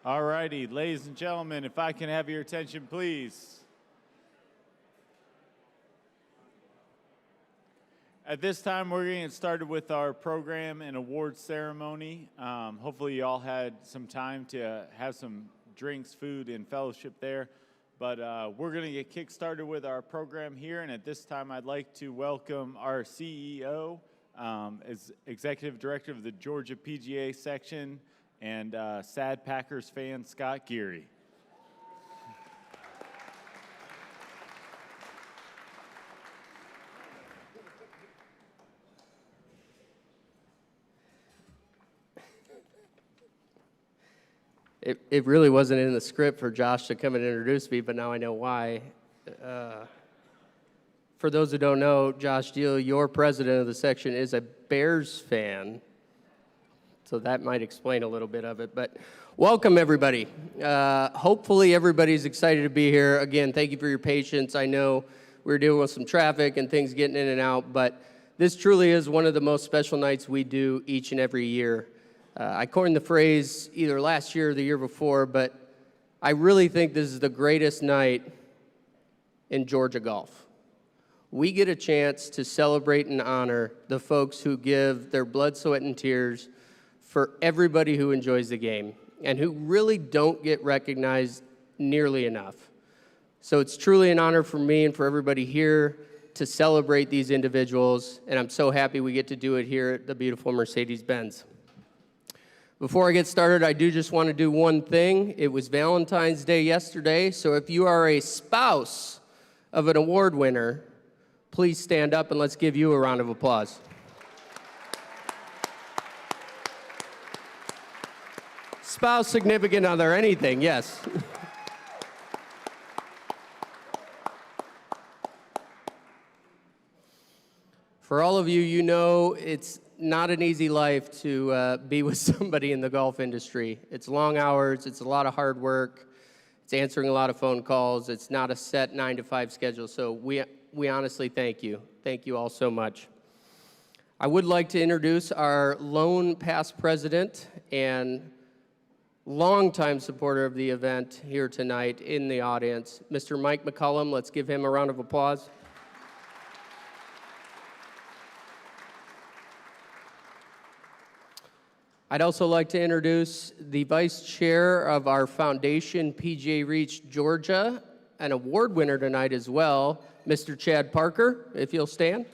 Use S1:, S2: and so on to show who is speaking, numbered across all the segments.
S1: All righty, ladies and gentlemen, if I can have your attention, please. At this time, we're going to get started with our program and awards ceremony. Hopefully you all had some time to have some drinks, food, and fellowship there. But we're going to get kick-started with our program here. And at this time, I'd like to welcome our CEO, as Executive Director of the Georgia PGA section, and sad Packers fan, Scott Geary.
S2: It really wasn't in the script for Josh to come and introduce me, but now I know why. For those who don't know, Josh Deal, your president of the section, is a Bears fan. So that might explain a little bit of it. But welcome, everybody. Hopefully everybody's excited to be here. Again, thank you for your patience. I know we're dealing with some traffic and things getting in and out, but this truly is one of the most special nights we do each and every year. I coined the phrase either last year or the year before, but I really think this is the greatest night in Georgia golf. We get a chance to celebrate and honor the folks who give their blood, sweat, and tears for everybody who enjoys the game and who really don't get recognized nearly enough. So it's truly an honor for me and for everybody here to celebrate these individuals, and I'm so happy we get to do it here at the beautiful Mercedes-Benz. Before I get started, I do just want to do one thing. It was Valentine's Day yesterday, so if you are a spouse of an award winner, please stand up and let's give you a round of applause. Spouse, significant other, anything, yes. For all of you, you know it's not an easy life to be with somebody in the golf industry. It's long hours, it's a lot of hard work, it's answering a lot of phone calls, it's not a set 9-to-5 schedule, so we honestly thank you. Thank you all so much. I would like to introduce our lone past president and longtime supporter of the event here tonight in the audience, Mr. Mike McCollum. Let's give him a round of applause. I'd also like to introduce the vice chair of our foundation, PGA Reach Georgia, an award winner tonight as well, Mr. Chad Parker, if you'll stand.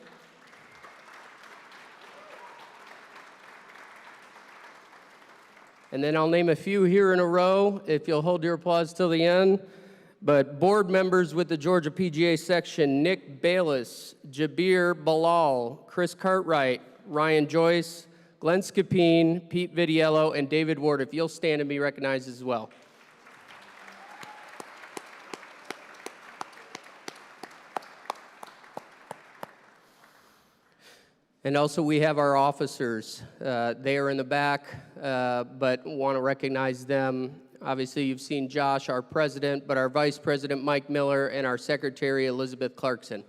S2: And then I'll name a few here in a row, if you'll hold your applause till the end. But board members with the Georgia PGA section, Nick Bayless, Japour Bilal, Chris Cartwright, Ryan Joyce, Glenn Scapin, Pete Vidiello, and David Ward, if you'll stand and be recognized as well. And also we have our officers. They are in the back, but want to recognize them. Obviously you've seen Josh, our president, but our vice president, Mike Miller, and our secretary, Elizabeth Clarkson.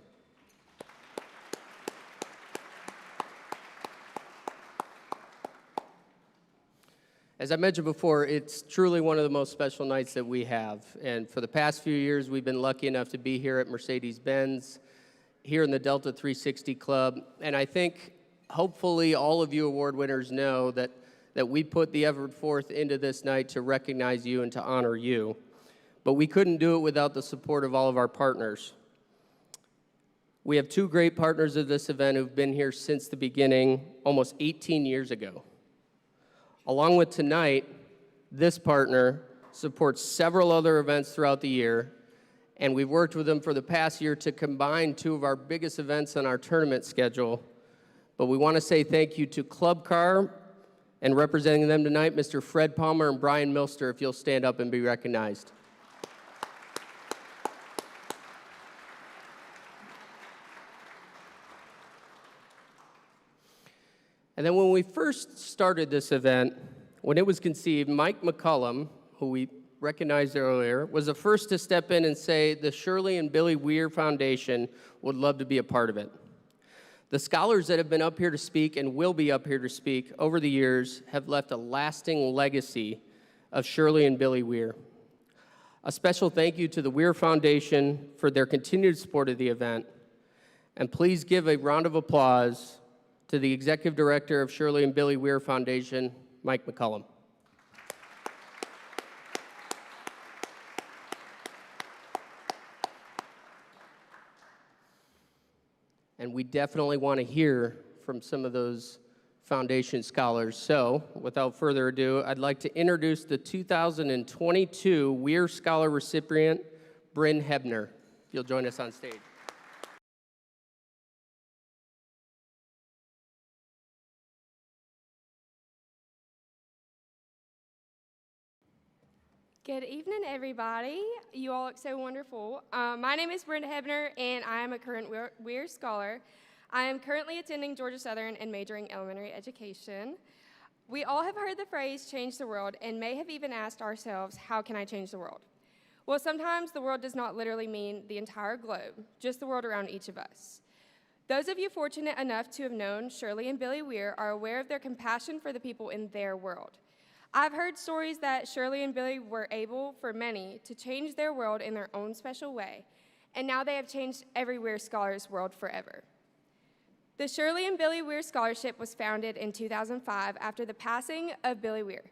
S2: As I mentioned before, it's truly one of the most special nights that we have. And for the past few years, we've been lucky enough to be here at Mercedes-Benz, here in the Delta 360 Club. And I think, hopefully, all of you award winners know that we put the effort forth into this night to recognize you and to honor you. But we couldn't do it without the support of all of our partners. We have two great partners of this event who've been here since the beginning, almost 18 years ago. Along with tonight, this partner supports several other events throughout the year, and we've worked with them for the past year to combine two of our biggest events on our tournament schedule. But we want to say thank you to Club Car, and representing them tonight, Mr. Fred Palmer and Brian Milster, if you'll stand up and be recognized. And then when we first started this event, when it was conceived, Mike McCollum, who we recognized earlier, was the first to step in and say the Shirley and Billy Weir Foundation would love to be a part of it. The scholars that have been up here to speak and will be up here to speak over the years have left a lasting legacy of Shirley and Billy Weir. A special thank you to the Weir Foundation for their continued support of the event. And please give a round of applause to the Executive Director of Shirley and Billy Weir Foundation, Mike McCullum. And we definitely want to hear from some of those foundation scholars. So, without further ado, I'd like to introduce the 2022 Weir Scholar recipient, Brynn Hebner. If you'll join us on stage.
S3: Good evening, everybody. You all look so wonderful. My name is Brynn Hebner, and I am a current Weir Scholar. I am currently attending Georgia Southern and majoring in elementary education. We all have heard the phrase change the world and may have even asked ourselves, how can I change the world? Well, sometimes the world does not literally mean the entire globe, just the world around each of us. Those of you fortunate enough to have known Shirley and Billy Weir are aware of their compassion for the people in their world. I've heard stories that Shirley and Billy were able, for many, to change their world in their own special way, and now they have changed every Weir Scholar's world forever. The Shirley and Billy Weir Scholarship was founded in 2005 after the passing of Billy Weir.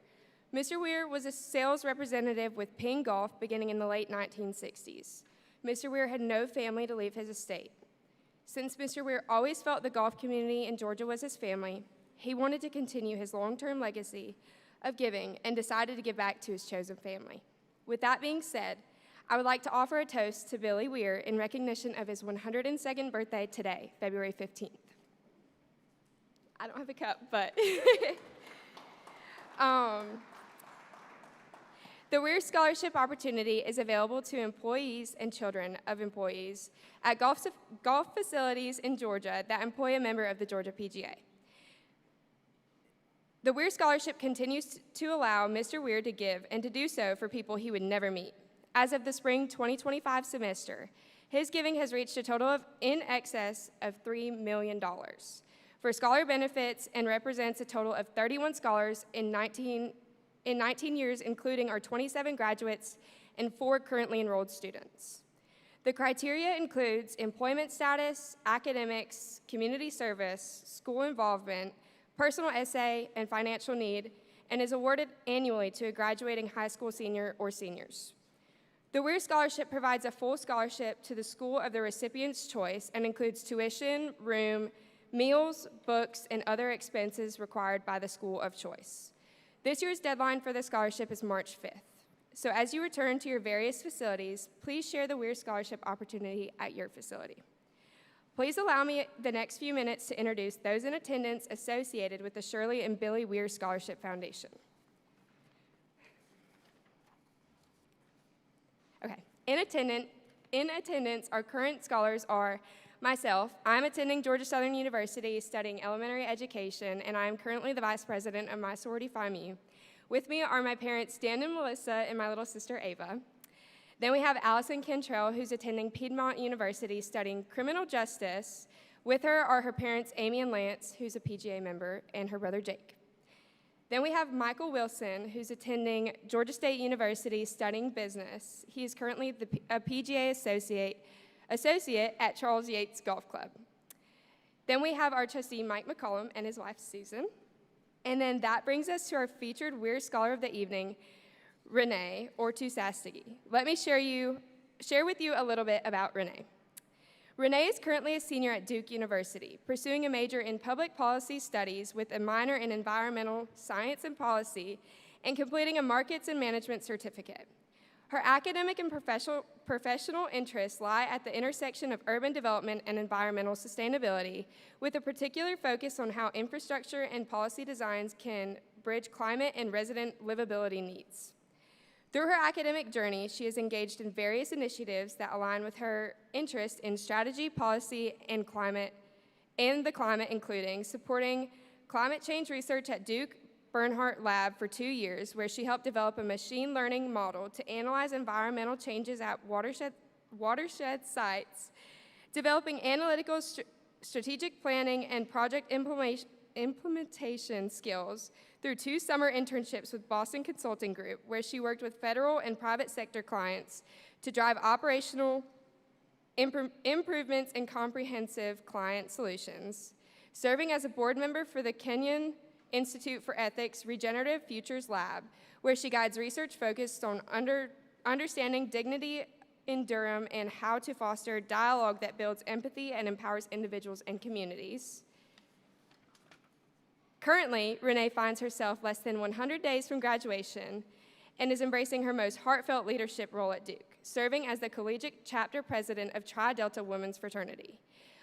S3: Mr. Weir was a sales representative with Ping Golf beginning in the late 1960s. Mr. Weir had no family to leave his estate. Since Mr. Weir always felt the golf community in Georgia was his family, he wanted to continue his long-term legacy of giving and decided to give back to his chosen family. With that being said, I would like to offer a toast to Billy Weir in recognition of his 102nd birthday today, February 15th. I don't have a cup, but the Weir Scholarship opportunity is available to employees and children of employees at golf facilities in Georgia that employ a member of the Georgia PGA. The Weir Scholarship continues to allow Mr. Weir to give and to do so for people he would never meet. As of the spring 2025 semester, his giving has reached a total of in excess of $3 million for scholar benefits and represents a total of 31 scholars in 19 years, including our 27 graduates and 4 currently enrolled students. The criteria includes employment status, academics, community service, school involvement, personal essay, and financial need, and is awarded annually to a graduating high school senior or seniors. The Weir Scholarship provides a full scholarship to the school of the recipient's choice and includes tuition, room, meals, books, and other expenses required by the school of choice. This year's deadline for the scholarship is March 5th. So as you return to your various facilities, please share the Weir Scholarship opportunity at your facility. Please allow me the next few minutes to introduce those in attendance associated with the Shirley and Billy Weir Scholarship Foundation. Okay, in attendance, our current scholars are myself. I'm attending Georgia Southern University studying elementary education, and I am currently the vice president of my sorority Phi Mu. With me are my parents, Dan and Melissa, and my little sister, Ava. Then we have Allison Cantrell, who's attending Piedmont University studying criminal justice. With her are her parents, Amy and Lance, who's a PGA member, and her brother, Jake. Then we have Michael Wilson, who's attending Georgia State University studying business. He is currently a PGA associate at Charles Yates Golf Club. Then we have our trustee, Mike McCullum, and his wife, Susan. And then that brings us to our featured Weir Scholar of the Evening, Renee, Urtusastegui. Let me share with you a little bit about Renee. Renee is currently a senior at Duke University, pursuing a major in public policy studies with a minor in environmental science and policy, and completing a markets and management certificate. Her academic and professional interests lie at the intersection of urban development and environmental sustainability, with a particular focus on how infrastructure and policy designs can bridge climate and resident livability needs. Through her academic journey, she is engaged in various initiatives that align with her interest in strategy, policy, and the climate, including supporting climate change research at Duke Bernhardt Lab for 2 years, where she helped develop a machine learning model to analyze environmental changes at watershed sites, developing analytical strategic planning and project implementation skills through 2 summer internships with Boston Consulting Group, where she worked with federal and private sector clients to drive operational improvements and comprehensive client solutions. Serving as a board member for the Kenyan Institute for Ethics Regenerative Futures Lab, where she guides research focused on understanding dignity in Durham and how to foster dialogue that builds empathy and empowers individuals and communities. Currently, Renee finds herself less than 100 days from graduation and is embracing her most heartfelt leadership role at Duke, serving as the collegiate chapter president of Tri Delta Women's Fraternity.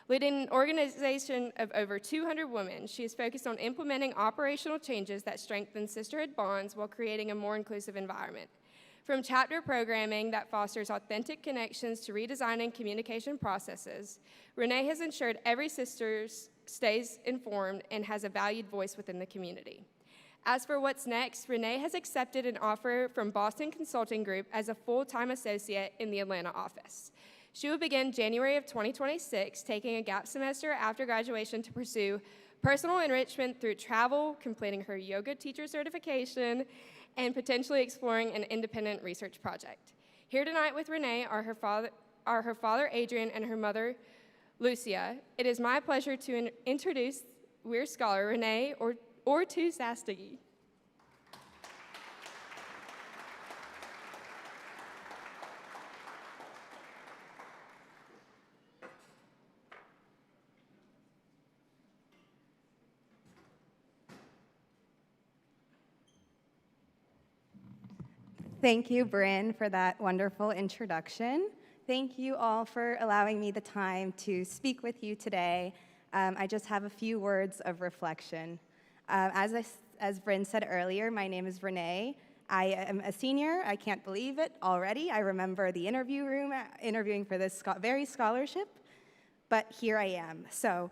S3: Leading an organization of over 200 women, she is focused on implementing operational changes that strengthen sisterhood bonds while creating a more inclusive environment. From chapter programming that fosters authentic connections to redesigning communication processes, Renee has ensured every sister stays informed and has a valued voice within the community. As for what's next, Renee has accepted an offer from Boston Consulting Group as a full-time associate in the Atlanta office. She will begin January of 2026, taking a gap semester after graduation to pursue personal enrichment through travel, completing her yoga teacher certification, and potentially exploring an independent research project. Here tonight with Renee are her father Adrian and her mother Lucia. It is my pleasure to introduce Weir scholar Renee Urtusastegui.
S4: Thank you, Brynn, for that wonderful introduction. Thank you all for allowing me the time to speak with you today. I just have a few words of reflection. As Brynn said earlier, my name is Renee. I am a senior. I can't believe it already. I remember the interview room, interviewing for this very scholarship, but here I am. So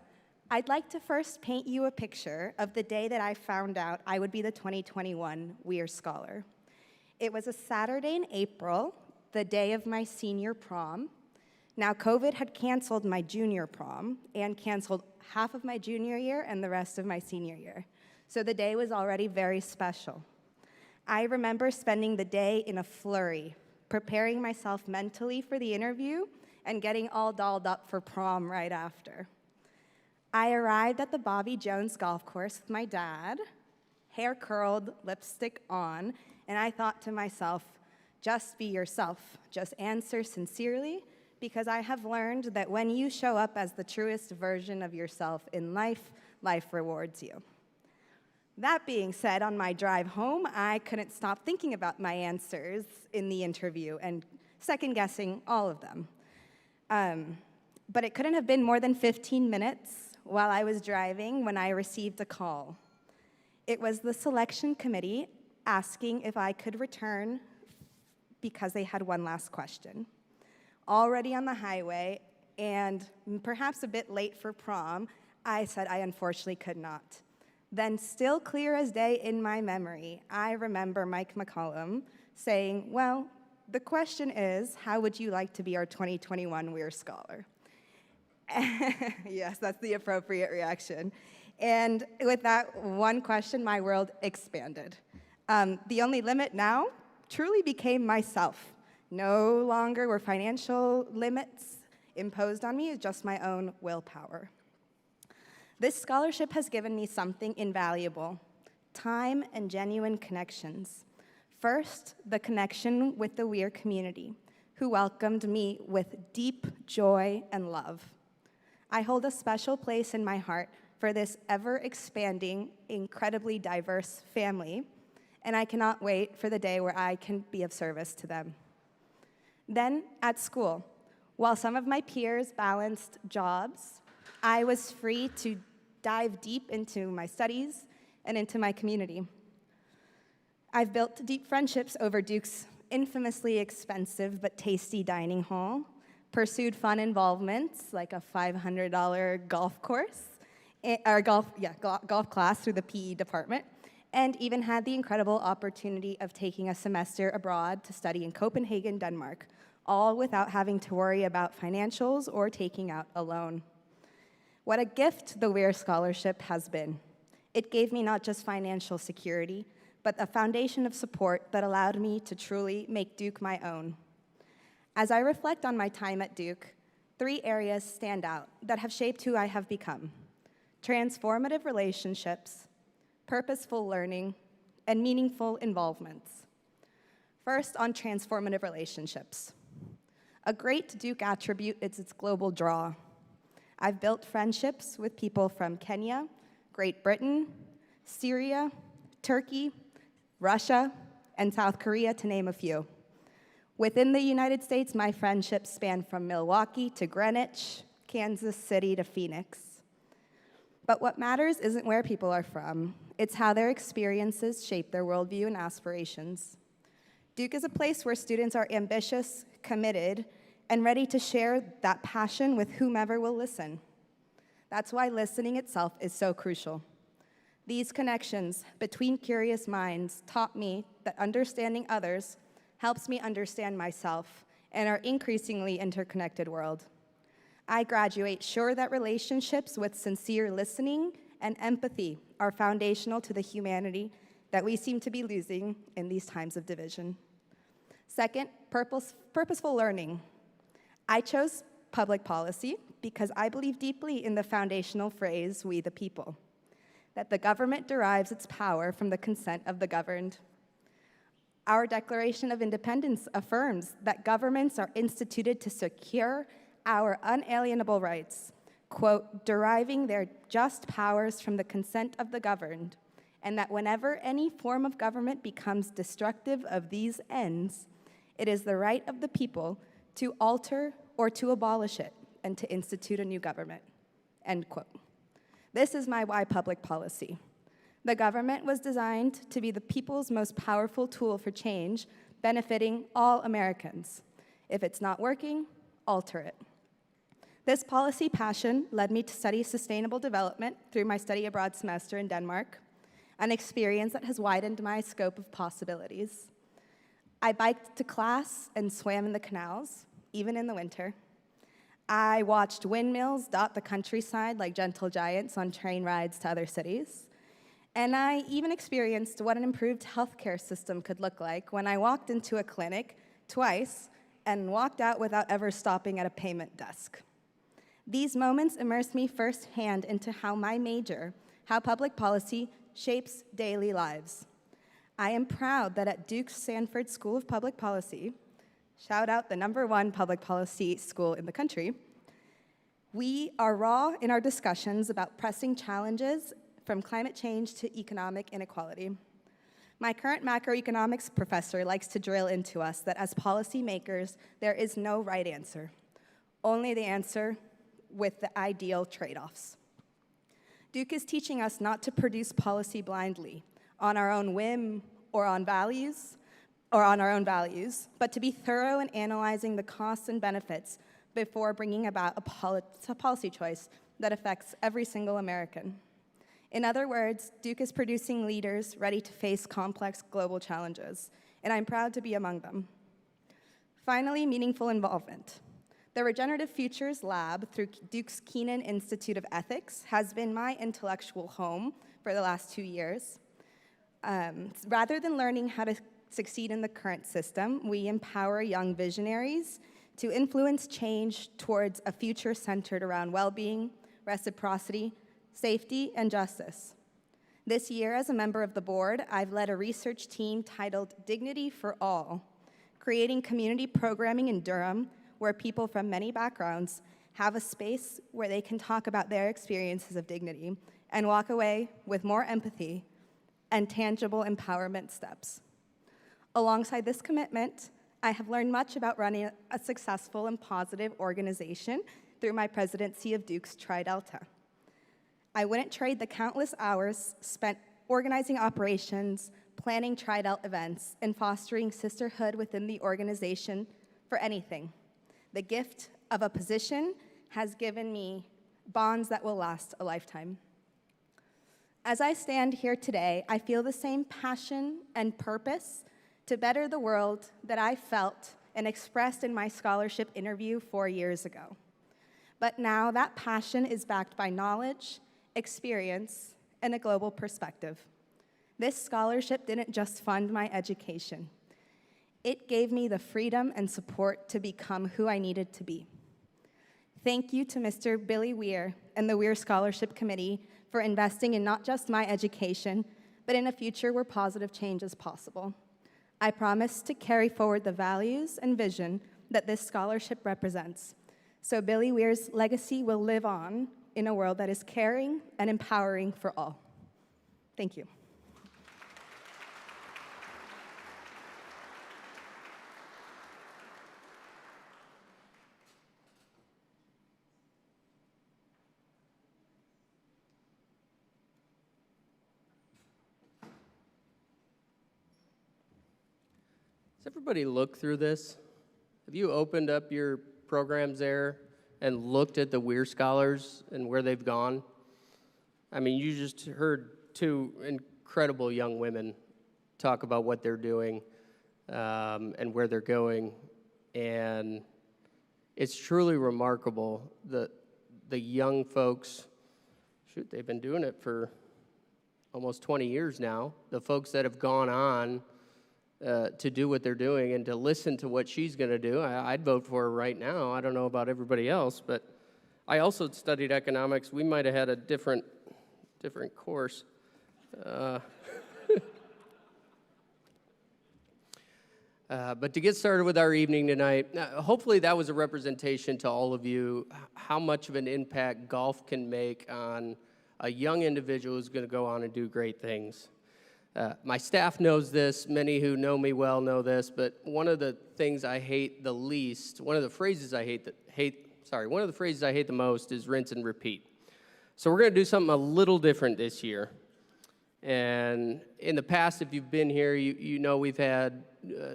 S4: I'd like to first paint you a picture of the day that I found out I would be the 2021 Weir Scholar. It was a Saturday in April, the day of my senior prom. Now, COVID had canceled my junior prom and canceled half of my junior year and the rest of my senior year. So the day was already very special. I remember spending the day in a flurry, preparing myself mentally for the interview and getting all dolled up for prom right after. I arrived at the Bobby Jones golf course with my dad, hair curled, lipstick on, and I thought to myself, just be yourself, just answer sincerely, because I have learned that when you show up as the truest version of yourself in life, life rewards you. That being said, on my drive home, I couldn't stop thinking about my answers in the interview and second-guessing all of them. But it couldn't have been more than 15 minutes while I was driving when I received a call. It was the selection committee asking if I could return because they had one last question. Already on the highway, and perhaps a bit late for prom, I said I unfortunately could not. Then, still clear as day in my memory, I remember Mike McCollum saying, well, the question is, how would you like to be our 2021 Weir Scholar? Yes, that's the appropriate reaction. And with that one question, my world expanded. The only limit now truly became myself. No longer were financial limits imposed on me, just my own willpower. This scholarship has given me something invaluable: time and genuine connections. First, the connection with the Weir community, who welcomed me with deep joy and love. I hold a special place in my heart for this ever-expanding, incredibly diverse family, and I cannot wait for the day where I can be of service to them. Then, at school, while some of my peers balanced jobs, I was free to dive deep into my studies and into my community. I've built deep friendships over Duke's infamously expensive but tasty dining hall, pursued fun involvements like a $500 golf course, or golf class through the PE department, and even had the incredible opportunity of taking a semester abroad to study in Copenhagen, Denmark, all without having to worry about financials or taking out a loan. What a gift the Weir Scholarship has been. It gave me not just financial security, but a foundation of support that allowed me to truly make Duke my own. As I reflect on my time at Duke, 3 areas stand out that have shaped who I have become: transformative relationships, purposeful learning, and meaningful involvements. First, on transformative relationships. A great Duke attribute is its global draw. I've built friendships with people from Kenya, Great Britain, Syria, Turkey, Russia, and South Korea, to name a few. Within the United States, my friendships span from Milwaukee to Greenwich, Kansas City to Phoenix. But what matters isn't where people are from, it's how their experiences shape their worldview and aspirations. Duke is a place where students are ambitious, committed, and ready to share that passion with whomever will listen. That's why listening itself is so crucial. These connections between curious minds taught me that understanding others helps me understand myself and our increasingly interconnected world. I graduate sure that relationships with sincere listening and empathy are foundational to the humanity that we seem to be losing in these times of division. Second, purposeful learning. I chose public policy because I believe deeply in the foundational phrase, "we the people," that the government derives its power from the consent of the governed. Our Declaration of Independence affirms that governments are instituted to secure our unalienable rights, quote, deriving their just powers from the consent of the governed, and that whenever any form of government becomes destructive of these ends, it is the right of the people to alter or to abolish it and to institute a new government, end quote. This is my why public policy. The government was designed to be the people's most powerful tool for change, benefiting all Americans. If it's not working, alter it. This policy passion led me to study sustainable development through my study abroad semester in Denmark, an experience that has widened my scope of possibilities. I biked to class and swam in the canals, even in the winter. I watched windmills dot the countryside like gentle giants on train rides to other cities. And I even experienced what an improved healthcare system could look like when I walked into a clinic twice and walked out without ever stopping at a payment desk. These moments immersed me firsthand into how my major, how public policy, shapes daily lives. I am proud that at Duke's Sanford School of Public Policy, shout out the #1 public policy school in the country, we are raw in our discussions about pressing challenges from climate change to economic inequality. My current macroeconomics professor likes to drill into us that as policymakers, there is no right answer, only the answer with the ideal trade-offs. Duke is teaching us not to produce policy blindly on our own whim or on our own values, but to be thorough in analyzing the costs and benefits before bringing about a policy choice that affects every single American. In other words, Duke is producing leaders ready to face complex global challenges, and I'm proud to be among them. Finally, meaningful involvement. The Regenerative Futures Lab through Duke's Keenan Institute of Ethics has been my intellectual home for the last 2 years. Rather than learning how to succeed in the current system, we empower young visionaries to influence change towards a future centered around well-being, reciprocity, safety, and justice. This year, as a member of the board, I've led a research team titled Dignity for All, creating community programming in Durham where people from many backgrounds have a space where they can talk about their experiences of dignity and walk away with more empathy and tangible empowerment steps. Alongside this commitment, I have learned much about running a successful and positive organization through my presidency of Duke's Tri Delta. I wouldn't trade the countless hours spent organizing operations, planning Tri Delta events, and fostering sisterhood within the organization for anything. The gift of a position has given me bonds that will last a lifetime. As I stand here today, I feel the same passion and purpose to better the world that I felt and expressed in my scholarship interview 4 years ago. But now that passion is backed by knowledge, experience, and a global perspective. This scholarship didn't just fund my education. It gave me the freedom and support to become who I needed to be. Thank you to Mr. Billy Weir and the Weir Scholarship Committee for investing in not just my education, but in a future where positive change is possible. I promise to carry forward the values and vision that this scholarship represents, so Billy Weir's legacy will live on in a world that is caring and empowering for all. Thank you.
S2: Does everybody look through this? Have you opened up your programs there and looked at the Weir Scholars and where they've gone? I mean, you just heard two incredible young women talk about what they're doing and where they're going, and it's truly remarkable that the young folks, shoot, they've been doing it for almost 20 years now, the folks that have gone on to do what they're doing and to listen to what she's going to do. I'd vote for her right now. I don't know about everybody else, but I also studied economics. We might have had a different course. But to get started with our evening tonight, hopefully that was a representation to all of you how much of an impact golf can make on a young individual who's going to go on and do great things. My staff knows this, many who know me well know this, but one of the things I hate the least, one of the phrases I hate the most is rinse and repeat. So we're going to do something a little different this year. And in the past, if you've been here, you know we've had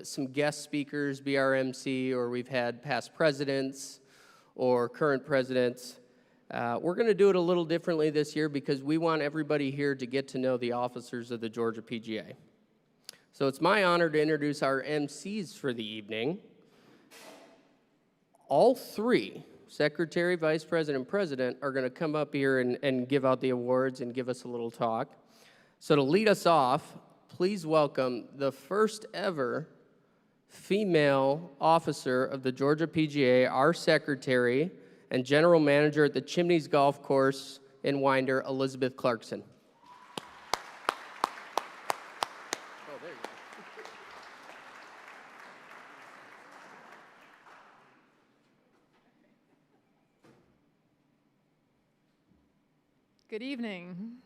S2: some guest speakers be our MC, or we've had past presidents or current presidents. We're going to do it a little differently this year because we want everybody here to get to know the officers of the Georgia PGA. So it's my honor to introduce our MCs for the evening. All three, Secretary, Vice President, and President, are going to come up here and give out the awards and give us a little talk. So to lead us off, please welcome the first ever female officer of the Georgia PGA, our Secretary, and General Manager at the Chimneys Golf Course in Winder, Elizabeth Clarkson. Oh, there you go.
S5: Good evening.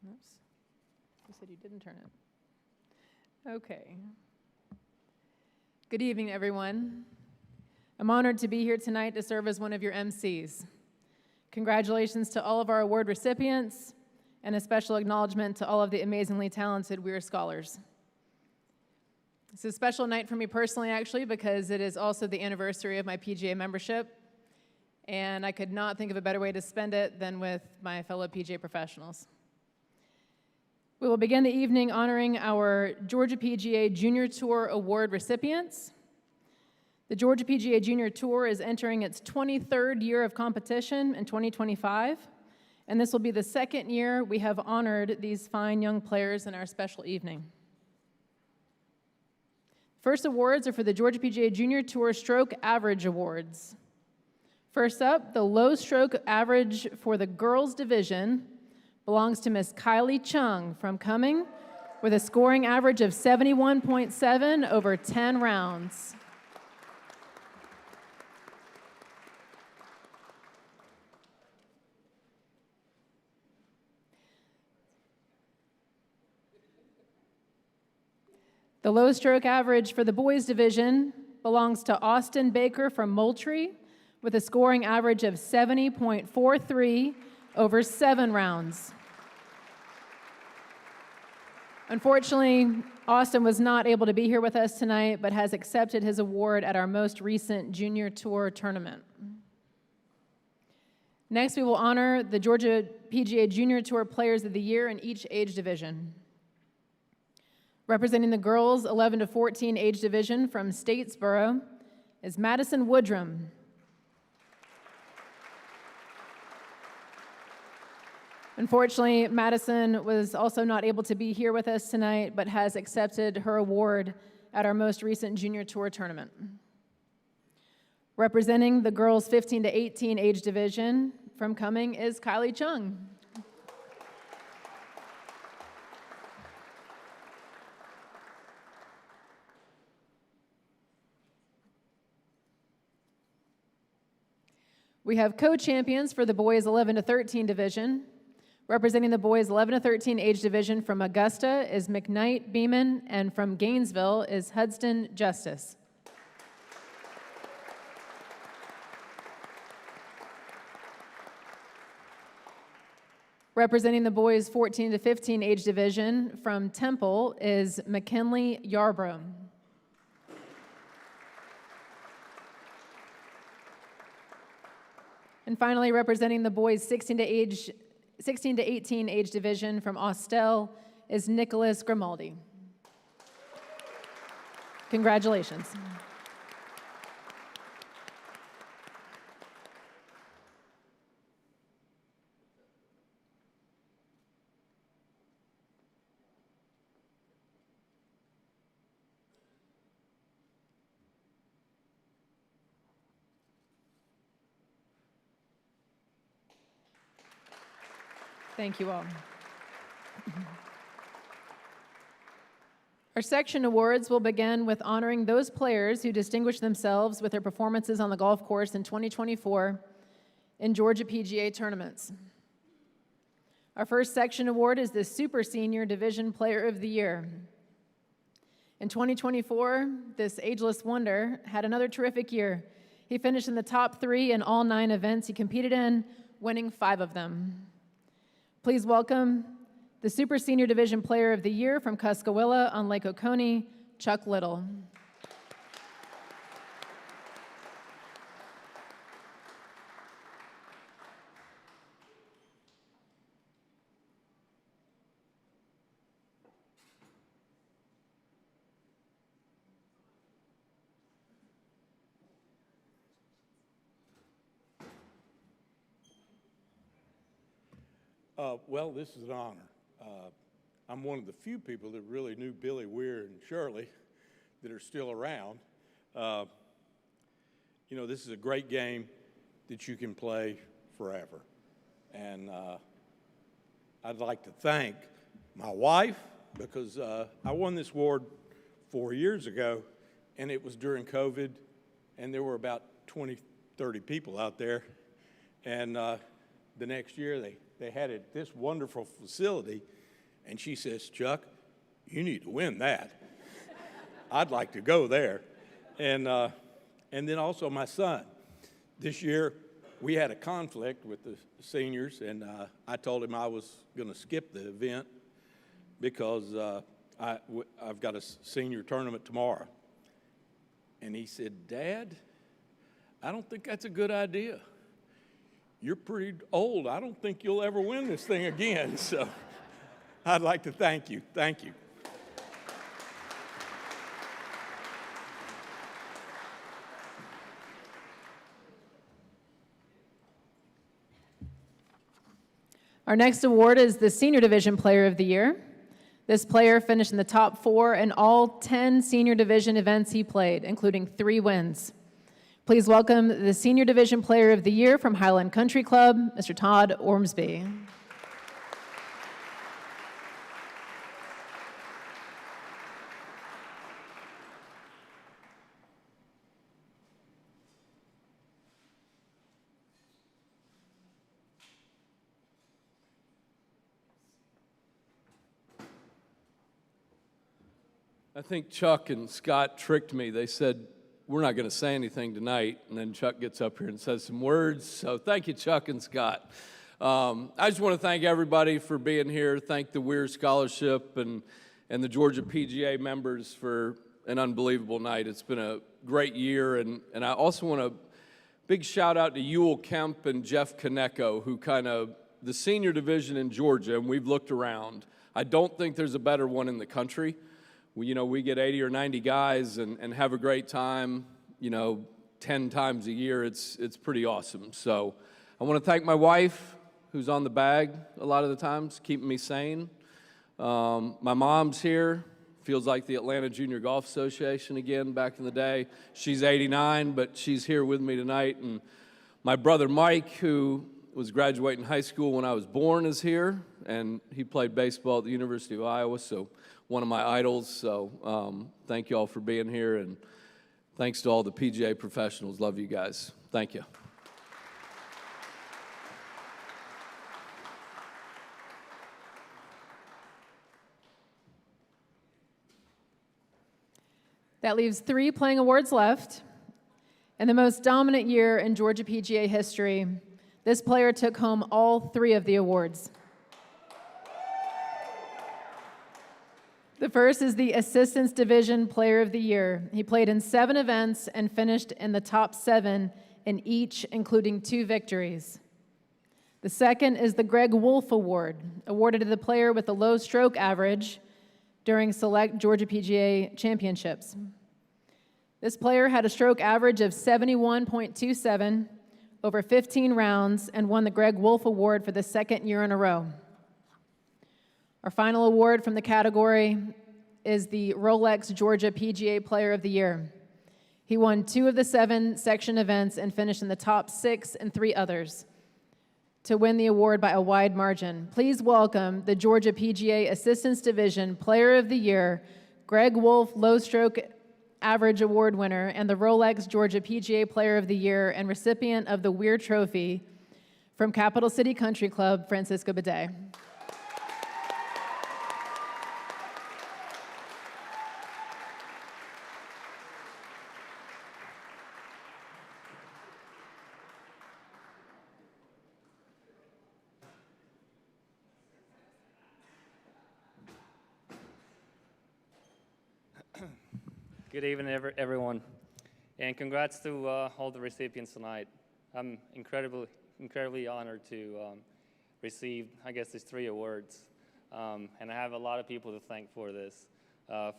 S5: Oops. You said you didn't turn it. Okay. Good evening, everyone. I'm honored to be here tonight to serve as one of your MCs. Congratulations to all of our award recipients, and a special acknowledgement to all of the amazingly talented Weir Scholars. It's a special night for me personally, actually, because it is also the anniversary of my PGA membership, and I could not think of a better way to spend it than with my fellow PGA professionals. We will begin the evening honoring our Georgia PGA Junior Tour Award recipients. The Georgia PGA Junior Tour is entering its 23rd year of competition in 2025, and this will be the second year we have honored these fine young players in our special evening. First awards are for the Georgia PGA Junior Tour Stroke Average Awards. First up, the low stroke average for the girls division belongs to Miss Kylie Chung from Cumming with a scoring average of 71.7 over 10 rounds. The low stroke average for the boys division belongs to Austin Baker from Moultrie with a scoring average of 70.43 over 7 rounds. Unfortunately, Austin was not able to be here with us tonight, but has accepted his award at our most recent Junior Tour tournament. Next, we will honor the Georgia PGA Junior Tour Players of the Year in each age division. Representing the girls 11 to 14 age division from Statesboro is Madison Woodrum. Unfortunately, Madison was also not able to be here with us tonight, but has accepted her award at our most recent junior tour tournament. Representing the girls 15 to 18 age division from Cumming is Kylie Chung. We have co-champions for the boys 11 to 13 division. Representing the boys 11 to 13 age division from Augusta is McKnight Beeman, and from Gainesville is Hudson Justice. Representing the boys 14 to 15 age division from Temple is McKinley Yarbrough. And finally, representing the boys 16 to 18 age division from Austell is Nicholas Grimaldi. Congratulations. Thank you all. Our section awards will begin with honoring those players who distinguished themselves with their performances on the golf course in 2024 in Georgia PGA tournaments. Our first section award is the Super Senior Division Player of the Year. In 2024, this ageless wonder had another terrific year. He finished in the top 3 in all 9 events he competed in, winning 5 of them. Please welcome the Super Senior Division Player of the Year from Cuskawilla on Lake Oconee, Chuck Little.
S6: Well, this is an honor. I'm one of the few people that really knew Billy, Weir, and Shirley that are still around. You know, this is a great game that you can play forever. And I'd like to thank my wife, because I won this award 4 years ago, and it was during COVID, and there were about 20, 30 people out there. And the next year, they had it at this wonderful facility, and she says, Chuck, you need to win that. I'd like to go there. And then also my son. This year, we had a conflict with the seniors, and I told him I was going to skip the event because I've got a senior tournament tomorrow. And he said, Dad, I don't think that's a good idea. You're pretty old. I don't think you'll ever win this thing again. So I'd like to thank you. Thank you.
S5: Our next award is the Senior Division Player of the Year. This player finished in the top 4 in all 10 Senior Division events he played, including 3 wins. Please welcome the Senior Division Player of the Year from Highland Country Club, Mr. Todd Ormsby.
S7: I think Chuck and Scott tricked me. They said, we're not going to say anything tonight, and then Chuck gets up here and says some words. So thank you, Chuck and Scott. I just want to thank everybody for being here. Thank the Weir Scholarship and the Georgia PGA members for an unbelievable night. It's been a great year, and I also want a big shout out to Ewell Kemp and Jeff Kaneko, who the senior division in Georgia, and we've looked around. I don't think there's a better one in the country. We get 80 or 90 guys and have a great time, 10 times a year. It's pretty awesome. So I want to thank my wife, who's on the bag a lot of the times, keeping me sane. My mom's here. Feels like the Atlanta Junior Golf Association again back in the day. She's 89, but she's here with me tonight. And my brother Mike, who was graduating high school when I was born, is here. And he played baseball at the University of Iowa, so one of my idols. So thank you all for being here. And thanks to all the PGA professionals. Love you guys. Thank you.
S5: That leaves 3 playing awards left. In the most dominant year in Georgia PGA history, this player took home all 3 of the awards. The first is the Assistance Division Player of the Year. He played in 7 events and finished in the top 7 in each, including 2 victories. The second is the Gregg Wolff Award, awarded to the player with the low stroke average during select Georgia PGA championships. This player had a stroke average of 71.27 over 15 rounds and won the Gregg Wolff Award for the 2nd year in a row. Our final award from the category is the Rolex Georgia PGA Player of the Year. He won 2 of the 7 section events and finished in the top 6 in 3 others to win the award by a wide margin. Please welcome the Georgia PGA Assistance Division Player of the Year, Gregg Wolff Low Stroke Average Award winner, and the Rolex Georgia PGA Player of the Year and recipient of the Weir Trophy from Capital City Country Club, Francisco Bide.
S8: Good evening, everyone, and congrats to all the recipients tonight. I'm incredibly honored to receive, I guess, these 3 awards, and I have a lot of people to thank for this.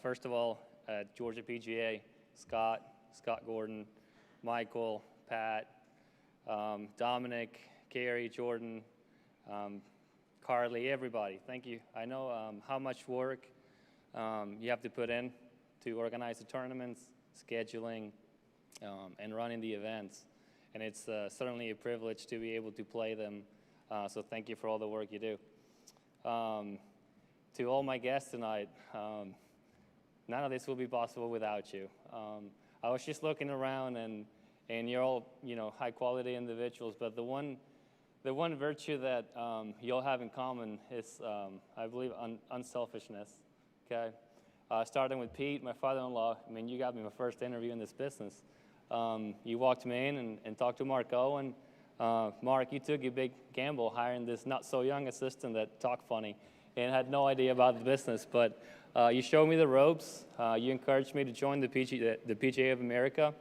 S8: First of all, Georgia PGA, Scott Gordon, Michael, Pat, Dominic, Geary, Jordan, Carly, everybody. Thank you. I know how much work you have to put in to organize the tournaments, scheduling, and running the events. And it's certainly a privilege to be able to play them. So thank you for all the work you do. To all my guests tonight, none of this will be possible without you. I was just looking around, and you're all, high quality individuals, but the one virtue that you all have in common is, I believe, unselfishness, okay? Starting with Pete, my father-in-law. I mean, you got me my first interview in this business. You walked me in and talked to Mark Owen. Mark, you took a big gamble hiring this not-so-young assistant that talked funny and had no idea about the business. But you showed me the ropes. You encouraged me to join the PGA of America.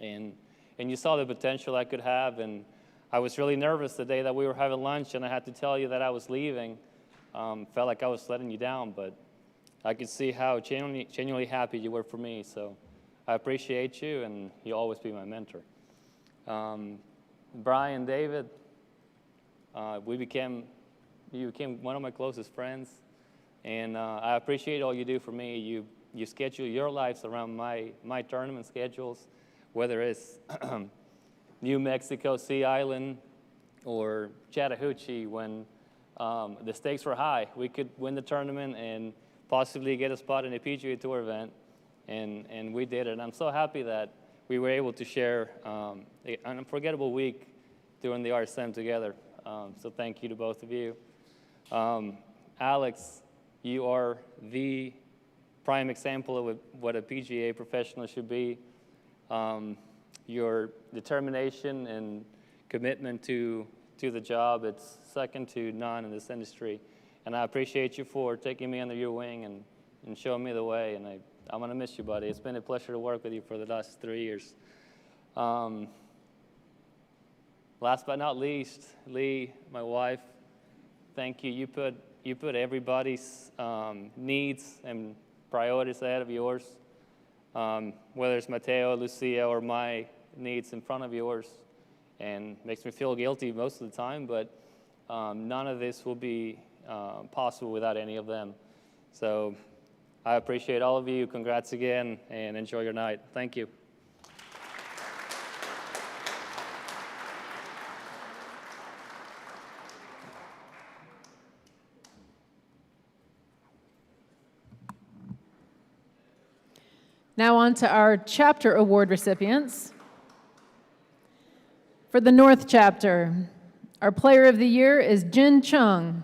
S8: And you saw the potential I could have. And I was really nervous the day that we were having lunch, and I had to tell you that I was leaving. Felt like I was letting you down, but I could see how genuinely happy you were for me, so I appreciate you, and you'll always be my mentor. Brian, David, you became one of my closest friends, and I appreciate all you do for me. You schedule your lives around my tournament schedules, whether it's New Mexico, Sea Island, or Chattahoochee. When the stakes were high, we could win the tournament and possibly get a spot in a PGA Tour event, and we did it. And I'm so happy that we were able to share an unforgettable week during the RSM together. So thank you to both of you. Alex, you are the prime example of what a PGA professional should be. Your determination and commitment to the job, it's second to none in this industry. And I appreciate you for taking me under your wing and showing me the way. And I'm going to miss you, buddy. It's been a pleasure to work with you for the last 3 years. Last but not least, Lee, my wife, thank you. You put everybody's needs and priorities ahead of yours. Whether it's Mateo, Lucia, or my needs in front of yours, and makes me feel guilty most of the time, but none of this will be possible without any of them. So I appreciate all of you. Congrats again, and enjoy your night. Thank you.
S5: Now on to our chapter award recipients. For the North Chapter, our Player of the Year is Jin Chung.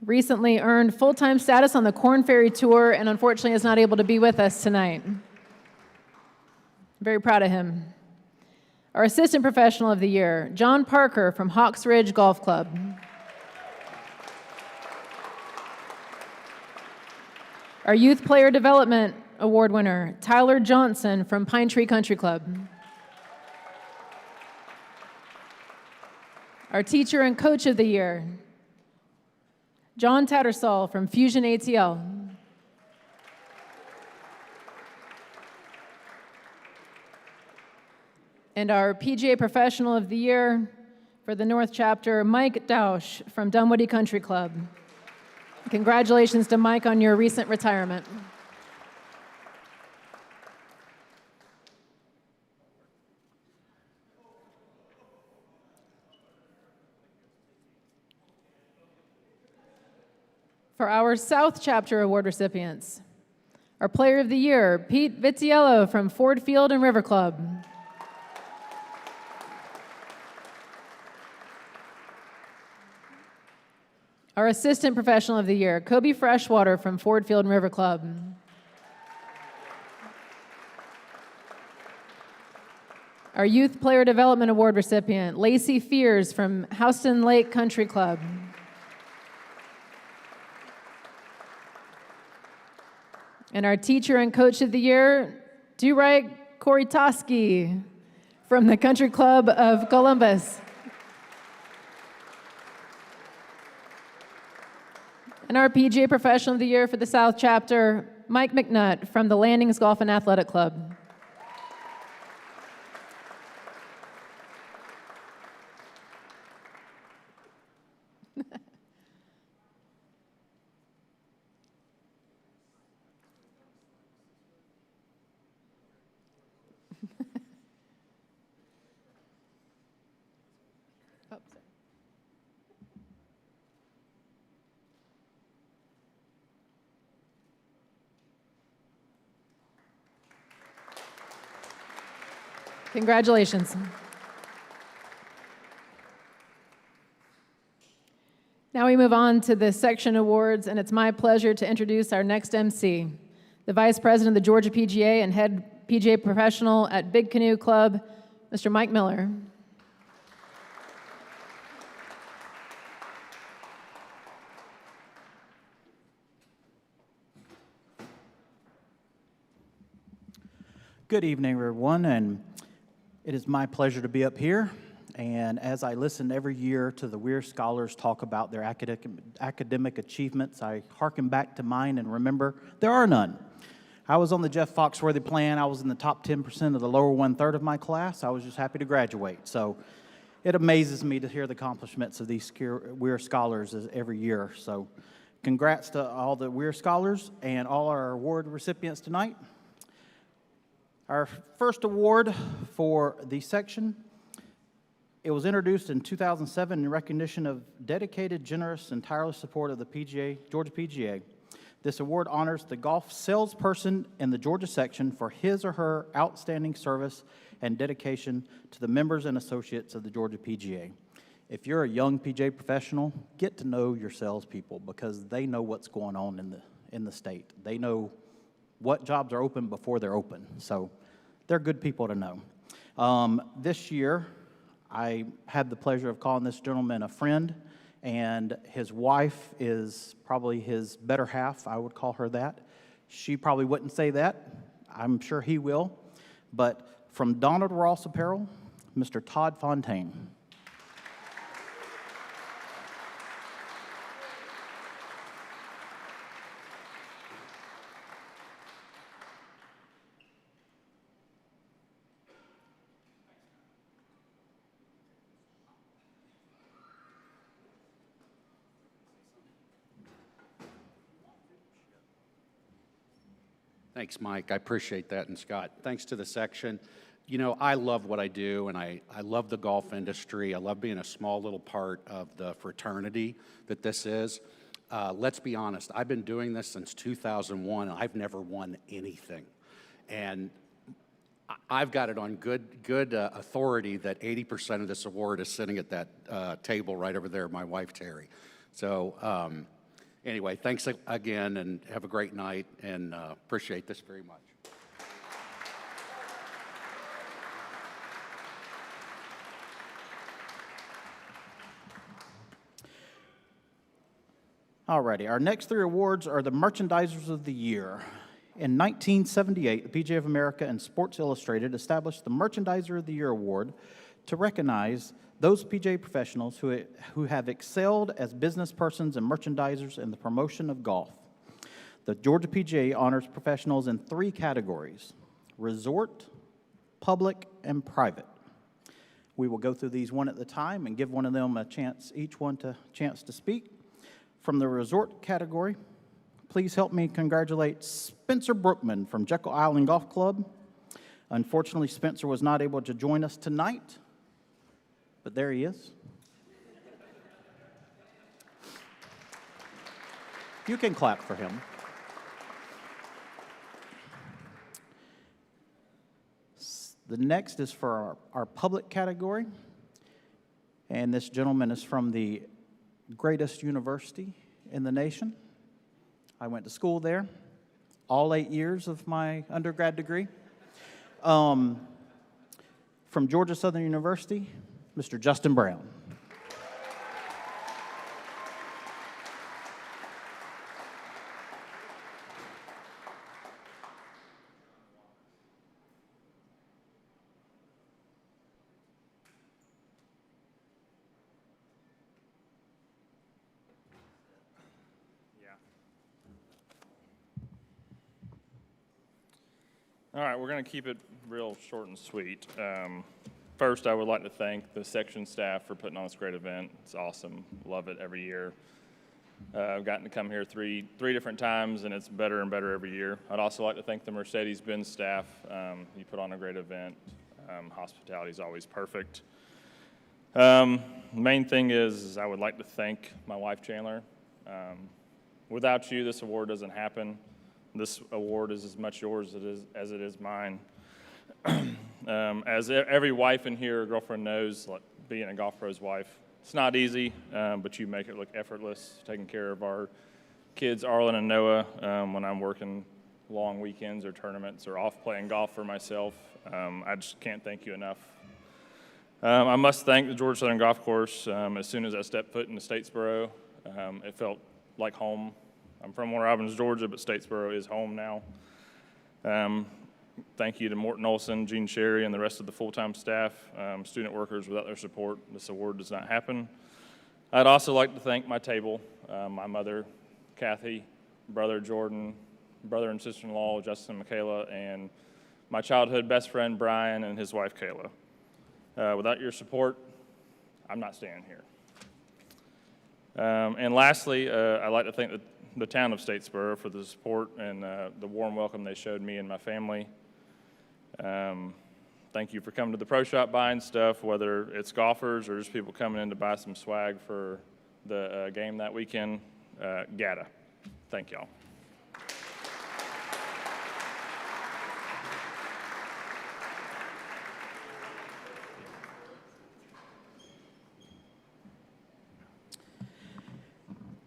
S5: Recently earned full-time status on the Corn Ferry Tour and unfortunately is not able to be with us tonight. Very proud of him. Our Assistant Professional of the Year, John Parker from Hawks Ridge Golf Club. Our Youth Player Development Award winner, Tyler Johnson from Pine Tree Country Club. Our Teacher and Coach of the Year, John Tattersall from Fusion ATL. And our PGA Professional of the Year for the North Chapter, Mike Dausch from Dunwoody Country Club. Congratulations to Mike on your recent retirement. For our South Chapter Award recipients, our Player of the Year, Pete Vitiello from Ford Field and River Club. Our Assistant Professional of the Year, Kobe Freshwater from Ford Field and River Club. Our Youth Player Development Award recipient, Lacey Fears from Houston Lake Country Club. And our Teacher and Coach of the Year, Duraj Korytoski from the Country Club of Columbus. And our PGA Professional of the Year for the South Chapter, Mike McNutt from the Landings Golf and Athletic Club. Congratulations. Now we move on to the section awards, and it's my pleasure to introduce our next MC, the Vice President of the Georgia PGA and Head PGA Professional at Big Canoe Club, Mr. Mike Miller.
S9: Good evening, everyone, and it is my pleasure to be up here. And as I listen every year to the Weir Scholars talk about their academic achievements, I hearken back to mine and remember there are none. I was on the Jeff Foxworthy plan. I was in the top 10% of the lower one-third of my class. I was just happy to graduate. So it amazes me to hear the accomplishments of these Weir Scholars every year. So congrats to all the Weir Scholars and all our award recipients tonight. Our first award for the section, it was introduced in 2007 in recognition of dedicated, generous, and tireless support of the PGA, Georgia PGA. This award honors the golf salesperson in the Georgia section for his or her outstanding service and dedication to the members and associates of the Georgia PGA. If you're a young PGA professional, get to know your salespeople because they know what's going on in the state. They know what jobs are open before they're open. So they're good people to know. This year, I had the pleasure of calling this gentleman a friend, and his wife is probably his better half. I would call her that. She probably wouldn't say that. I'm sure he will. But from Donald Ross Apparel, Mr. Todd Fontaine.
S10: Thanks, Mike. I appreciate that. And Scott, thanks to the section. You know, I love what I do, and I love the golf industry. I love being a small little part of the fraternity that this is. Let's be honest, I've been doing this since 2001, and I've never won anything. And I've got it on good authority that 80% of this award is sitting at that table right over there, my wife, Terry. So anyway, thanks again, and have a great night, and appreciate this very much.
S9: Alrighty, our next three awards are the Merchandisers of the Year. In 1978, the PGA of America and Sports Illustrated established the Merchandiser of the Year Award to recognize those PGA professionals who have excelled as business persons and merchandisers in the promotion of golf. The Georgia PGA honors professionals in three categories: resort, public, and private. We will go through these one at a time and give one of them a chance, each one a chance to speak. From the resort category, please help me congratulate Spencer Brookman from Jekyll Island Golf Club. Unfortunately, Spencer was not able to join us tonight, but there he is. You can clap for him. The next is for our public category, and this gentleman is from the greatest university in the nation. I went to school there, all 8 years of my undergrad degree. From Georgia Southern University, Mr. Justin Brown.
S11: All right, we're going to keep it real short and sweet. First, I would like to thank the section staff for putting on this great event. It's awesome. Love it every year. I've gotten to come here three different times, and it's better and better every year. I'd also like to thank the Mercedes-Benz staff. You put on a great event. Hospitality is always perfect. Main thing is I would like to thank my wife, Chandler. Without you, this award doesn't happen. This award is as much yours as it is mine. As every wife in here, girlfriend knows, like being a golf pro's wife, it's not easy, but you make it look effortless, taking care of our kids, Arlen and Noah, when I'm working long weekends or tournaments or off playing golf for myself. I just can't thank you enough. I must thank the Georgia Southern Golf Course. As soon as I stepped foot into Statesboro, it felt like home. I'm from Warner Robins, Georgia, but Statesboro is home now. Thank you to Morton Olson, Gene Sherry, and the rest of the full-time staff, student workers. Without their support, this award does not happen. I'd also like to thank my table, my mother, Kathy, brother Jordan, brother and sister-in-law, Justin and Michaela, and my childhood best friend, Brian, and his wife, Kayla. Without your support, I'm not standing here. And lastly, I'd like to thank the town of Statesboro for the support and the warm welcome they showed me and my family. Thank you for coming to the pro shop buying stuff, whether it's golfers or just people coming in to buy some swag for the game that weekend. GATA. Thank y'all.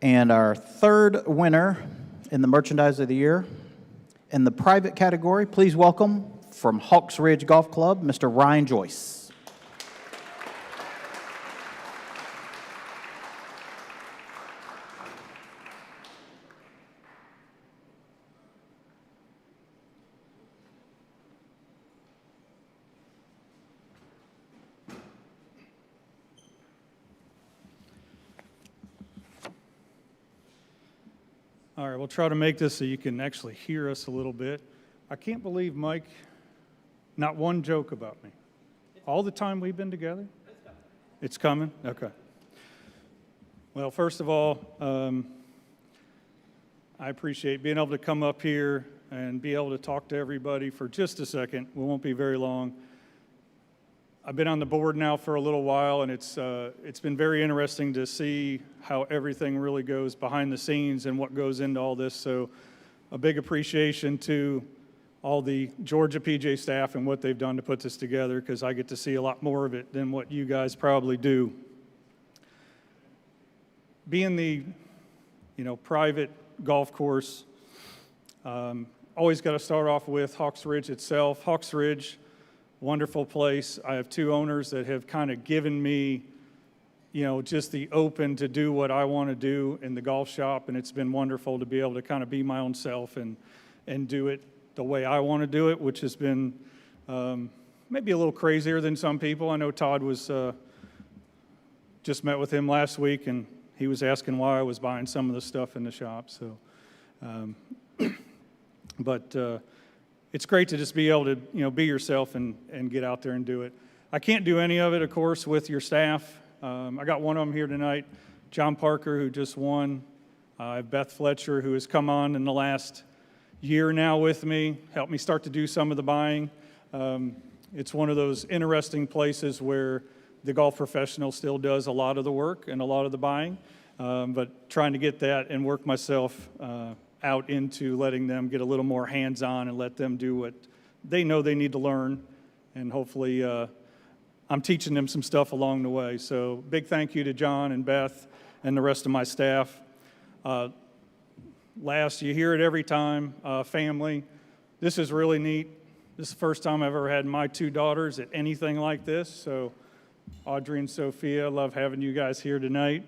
S9: And our third winner in the Merchandise of the Year, in the private category, please welcome from Hawks Ridge Golf Club, Mr. Ryan Joyce.
S12: All right, we'll try to make this so you can actually hear us a little bit. I can't believe, Mike, not one joke about me. All the time we've been together? It's coming? Okay. Well, first of all, I appreciate being able to come up here and be able to talk to everybody for just a second. We won't be very long. I've been on the board now for a little while, and it's been very interesting to see how everything really goes behind the scenes and what goes into all this. So a big appreciation to all the Georgia PGA staff and what they've done to put this together, because I get to see a lot more of it than what you guys probably do. Being the, private golf course, always got to start off with Hawks Ridge itself. Hawks Ridge, wonderful place. I have two owners that have kind of given me, just the open to do what I want to do in the golf shop, and it's been wonderful to be able to kind of be my own self and do it the way I want to do it, which has been maybe a little crazier than some people. I know Todd was, just met with him last week, and he was asking why I was buying some of the stuff in the shop. So, but it's great to just be able to, be yourself and get out there and do it. I can't do any of it, of course, with your staff. I got one of them here tonight, John Parker, who just won. I have Beth Fletcher, who has come on in the last year now with me, helped me start to do some of the buying. It's one of those interesting places where the golf professional still does a lot of the work and a lot of the buying, but trying to get that and work myself out into letting them get a little more hands-on and let them do what they know they need to learn, and hopefully I'm teaching them some stuff along the way. So big thank you to John and Beth and the rest of my staff. Last, you hear it every time, family. This is really neat. This is the first time I've ever had my two daughters at anything like this. So Audrey and Sophia, love having you guys here tonight.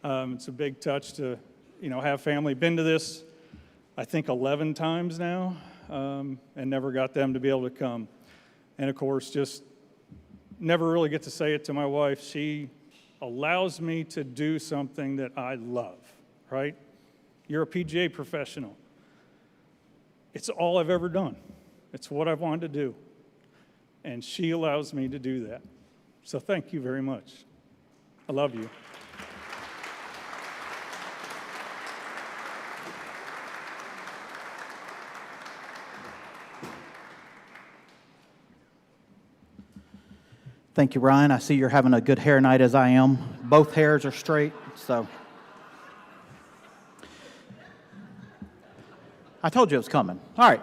S12: It's a big touch to, have family. Been to this, I think, 11 times now, and never got them to be able to come. And of course, just never really get to say it to my wife. She allows me to do something that I love, right? You're a PGA professional. It's all I've ever done. It's what I've wanted to do. And she allows me to do that. So thank you very much. I love you.
S9: Thank you, Ryan. I see you're having a good hair night, as I am. Both hairs are straight, so. I told you it was coming. All right.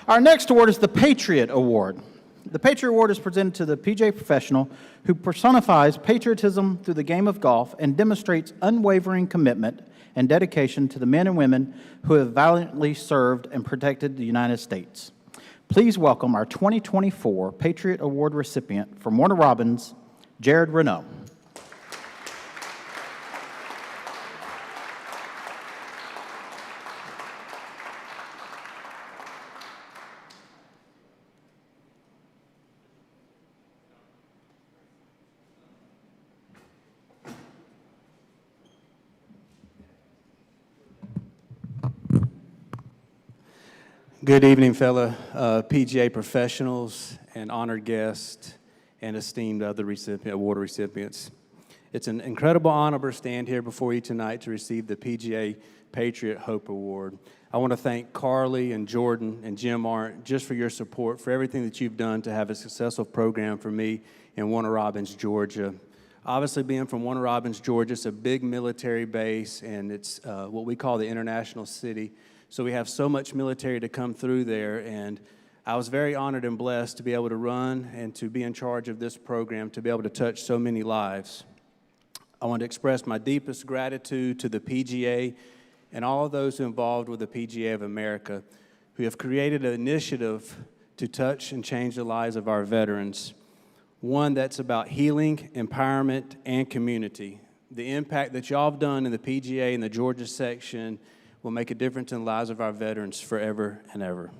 S9: Our next award is the Patriot Award. The Patriot Award is presented to the PGA professional who personifies patriotism through the game of golf and demonstrates unwavering commitment and dedication to the men and women who have valiantly served and protected the United States. Please welcome our 2024 Patriot Award recipient from Warner Robins, Jared Reneau.
S13: Good evening, fellow PGA professionals and honored guests and esteemed other award recipients. It's an incredible honor to stand here before you tonight to receive the PGA Patriot Hope Award. I want to thank Carly and Jordan and Jim Arndt just for your support, for everything that you've done to have a successful program for me in Warner Robins, Georgia. Obviously, being from Warner Robins, Georgia, it's a big military base, and it's what we call the international city. So we have so much military to come through there, and I was very honored and blessed to be able to run and to be in charge of this program, to be able to touch so many lives. I want to express my deepest gratitude to the PGA and all of those involved with the PGA of America who have created an initiative to touch and change the lives of our veterans, one that's about healing, empowerment, and community. The impact that y'all have done in the PGA and the Georgia section will make a difference in the lives of our veterans forever and ever.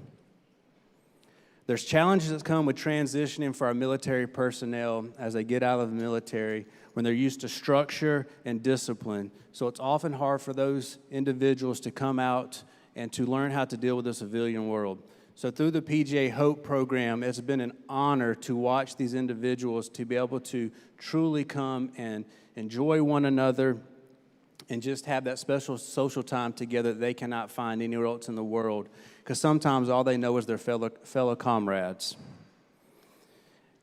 S13: There's challenges that come with transitioning for our military personnel as they get out of the military when they're used to structure and discipline. So it's often hard for those individuals to come out and to learn how to deal with the civilian world. So through the PGA Hope program, it's been an honor to watch these individuals to be able to truly come and enjoy one another and just have that special social time together that they cannot find anywhere else in the world, because sometimes all they know is their fellow comrades.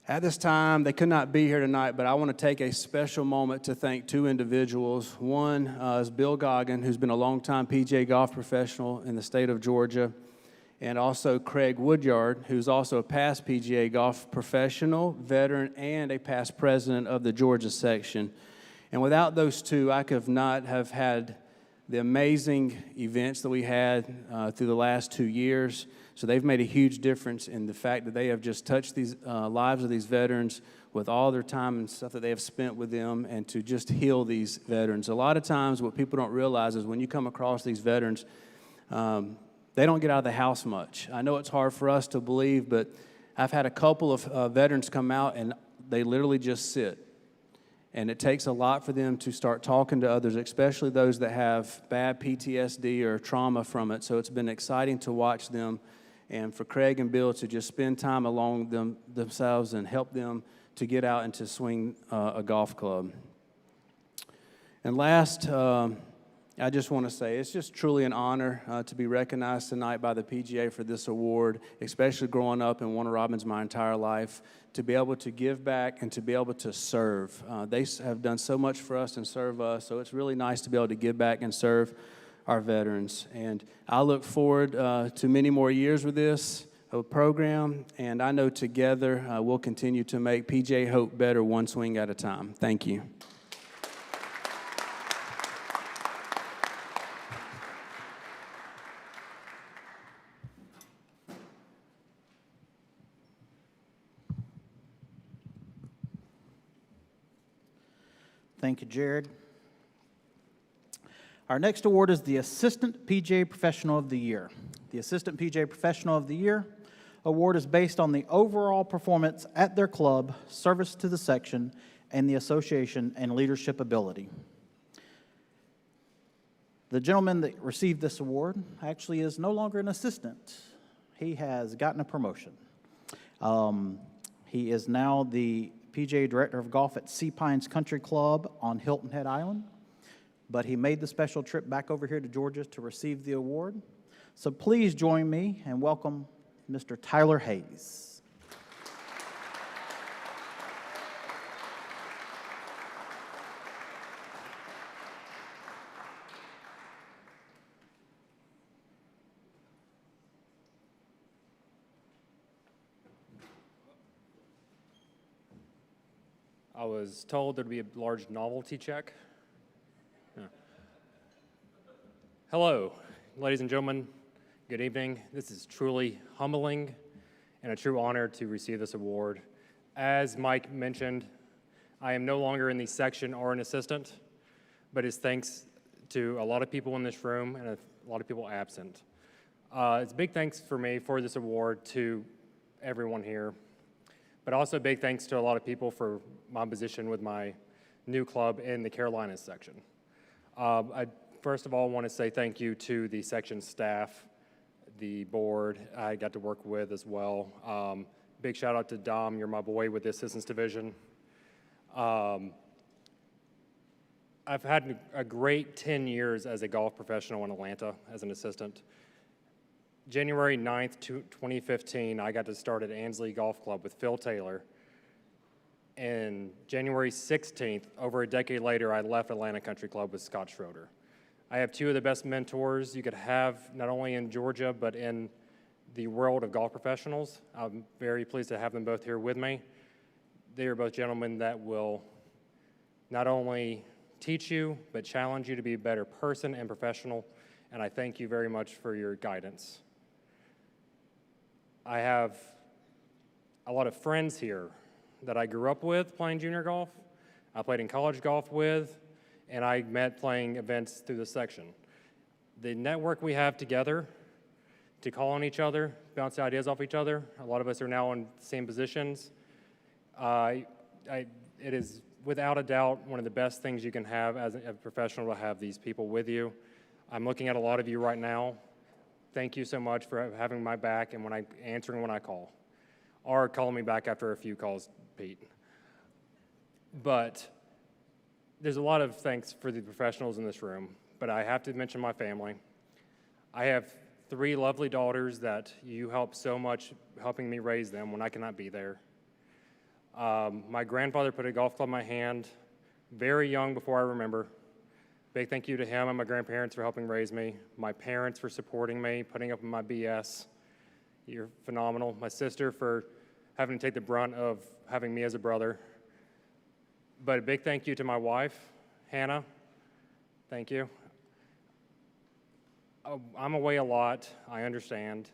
S13: At this time, they could not be here tonight, but I want to take a special moment to thank two individuals. One is Bill Goggin, who's been a longtime PGA golf professional in the state of Georgia, and also Craig Woodyard, who's also a past PGA golf professional, veteran, and a past president of the Georgia section. And without those two, I could not have had the amazing events that we had through the last 2 years. So they've made a huge difference in the fact that they have just touched these lives of these veterans with all their time and stuff that they have spent with them, and to just heal these veterans. A lot of times what people don't realize is when you come across these veterans, they don't get out of the house much. I know it's hard for us to believe, but I've had a couple of veterans come out and they literally just sit. And it takes a lot for them to start talking to others, especially those that have bad PTSD or trauma from it. So it's been exciting to watch them, and for Craig and Bill to just spend time along themselves and help them to get out and to swing a golf club. And last, I just want to say it's just truly an honor to be recognized tonight by the PGA for this award, especially growing up in Warner Robins my entire life, to be able to give back and to be able to serve. They have done so much for us and serve us, so it's really nice to be able to give back and serve our veterans. And I look forward to many more years with this program, and I know together we'll continue to make PGA Hope better one swing at a time. Thank you.
S9: Thank you, Jared. Our next award is the Assistant PGA Professional of the Year. The Assistant PGA Professional of the Year award is based on the overall performance at their club, service to the section, and the association, and leadership ability. The gentleman that received this award actually is no longer an assistant. He has gotten a promotion. He is now the PGA Director of Golf at Sea Pines Country Club on Hilton Head Island, but he made the special trip back over here to Georgia to receive the award. So please join me and welcome Mr. Tyler Hayes.
S14: I was told there'd be a large novelty check. Yeah. Hello, ladies and gentlemen. Good evening. This is truly humbling and a true honor to receive this award. As Mike mentioned, I am no longer in the section or an assistant, but it's thanks to a lot of people in this room and a lot of people absent. It's a big thanks for me for this award to everyone here, but also big thanks to a lot of people for my position with my new club in the Carolinas section. I first of all want to say thank you to the section staff, the board I got to work with as well. Big shout out to Dom, you're my boy with the assistance division. I've had a great 10 years as a golf professional in Atlanta as an assistant. January 9th, 2015, I got to start at Ansley Golf Club with Phil Taylor. And January 16th, over a decade later, I left Atlanta Country Club with Scott Schroeder. I have two of the best mentors you could have, not only in Georgia, but in the world of golf professionals. I'm very pleased to have them both here with me. They are both gentlemen that will not only teach you, but challenge you to be a better person and professional, and I thank you very much for your guidance. I have a lot of friends here that I grew up with playing junior golf, I played in college golf with, and I met playing events through the section. The network we have together to call on each other, bounce ideas off each other, a lot of us are now in the same positions. It is without a doubt one of the best things you can have as a professional to have these people with you. I'm looking at a lot of you right now. Thank you so much for having my back and answering when I call, or calling me back after a few calls, Pete. But there's a lot of thanks for the professionals in this room, but I have to mention my family. I have 3 lovely daughters that you helped so much helping me raise them when I cannot be there. My grandfather put a golf club in my hand very young before I remember. Big thank you to him and my grandparents for helping raise me. My parents for supporting me, putting up with my BS. You're phenomenal. My sister for having to take the brunt of having me as a brother. But a big thank you to my wife, Hannah. Thank you. I'm away a lot, I understand.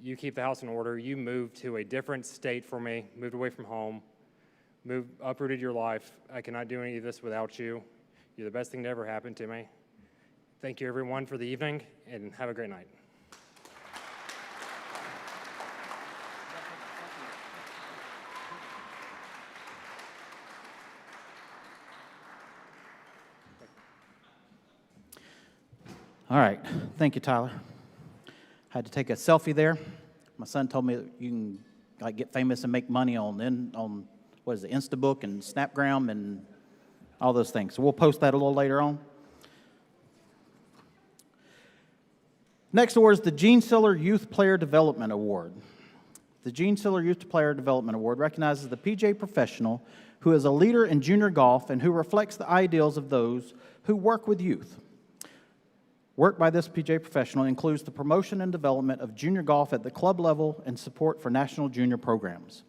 S14: You keep the house in order. You moved to a different state for me, moved away from home, uprooted your life. I cannot do any of this without you. You're the best thing to ever happen to me. Thank you, everyone, for the evening, and have a great night.
S9: All right, thank you, Tyler. Had to take a selfie there. My son told me that you can get famous and make money on what is it, Instabook and Snapgram and all those things. So we'll post that a little later on. Next award is the Gene Siller Youth Player Development Award. The Gene Siller Youth Player Development Award recognizes the PGA professional who is a leader in junior golf and who reflects the ideals of those who work with youth. Work by this PGA professional includes the promotion and development of junior golf at the club level and support for national junior programs.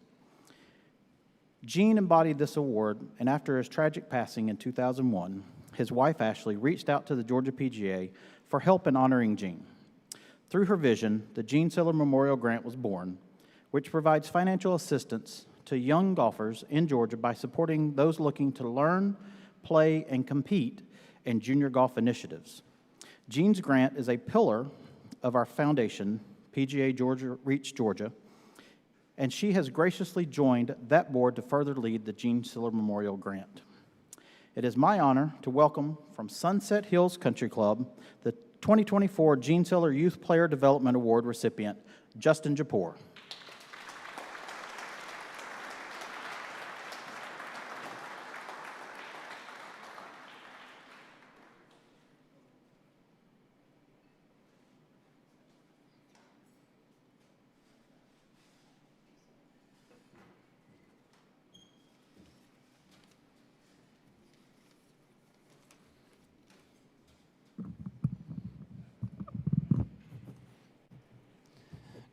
S9: Gene embodied this award, and after his tragic passing in 2001, his wife Ashley reached out to the Georgia PGA for help in honoring Gene. Through her vision, the Gene Siller Memorial Grant was born, which provides financial assistance to young golfers in Georgia by supporting those looking to learn, play, and compete in junior golf initiatives. Gene's grant is a pillar of our foundation, PGA Georgia Reach Georgia, and she has graciously joined that board to further lead the Gene Siller Memorial Grant. It is my honor to welcome from Sunset Hills Country Club the 2024 Gene Siller Youth Player Development Award recipient, Japour.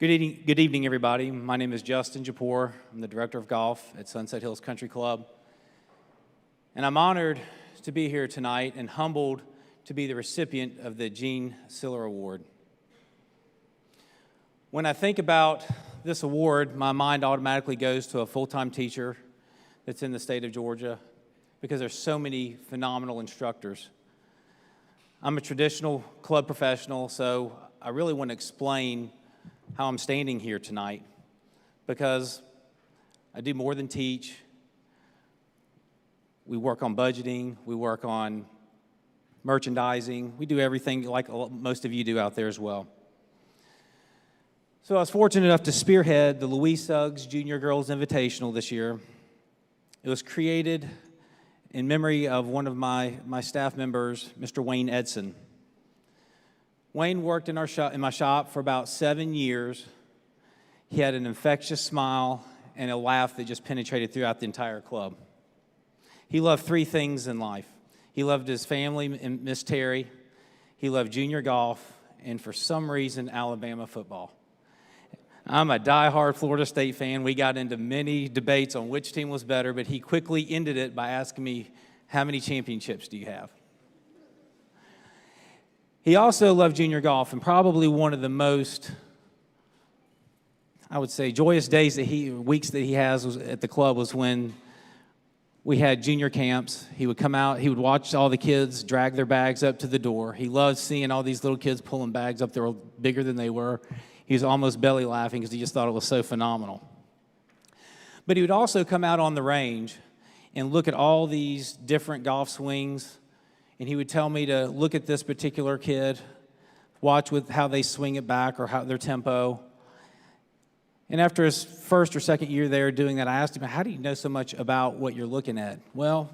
S15: Good evening, everybody. My name is Japour. I'm the Director of Golf at Sunset Hills Country Club. And I'm honored to be here tonight and humbled to be the recipient of the Gene Siller Award. When I think about this award, my mind automatically goes to a full-time teacher that's in the state of Georgia because there's so many phenomenal instructors. I'm a traditional club professional, so I really want to explain how I'm standing here tonight, because I do more than teach. We work on budgeting, we work on merchandising, we do everything like most of you do out there as well. So I was fortunate enough to spearhead the Louise Suggs Junior Girls Invitational this year. It was created in memory of one of my staff members, Mr. Wayne Edson. Wayne worked in my shop for about 7 years. He had an infectious smile and a laugh that just penetrated throughout the entire club. He loved 3 things in life. He loved his family and Miss Terry. He loved junior golf, and for some reason, Alabama football. I'm a diehard Florida State fan. We got into many debates on which team was better, but he quickly ended it by asking me, "How many championships do you have?" He also loved junior golf, and probably one of the most, I would say, joyous weeks that he has at the club was when we had junior camps. He would come out, he would watch all the kids drag their bags up to the door. He loved seeing all these little kids pulling bags up there bigger than they were. He was almost belly laughing because he just thought it was so phenomenal. But he would also come out on the range and look at all these different golf swings, and he would tell me to look at this particular kid, watch with how they swing it back or how their tempo. And after his first or second year there doing that, I asked him, "How do you know so much about what you're looking at?" "Well,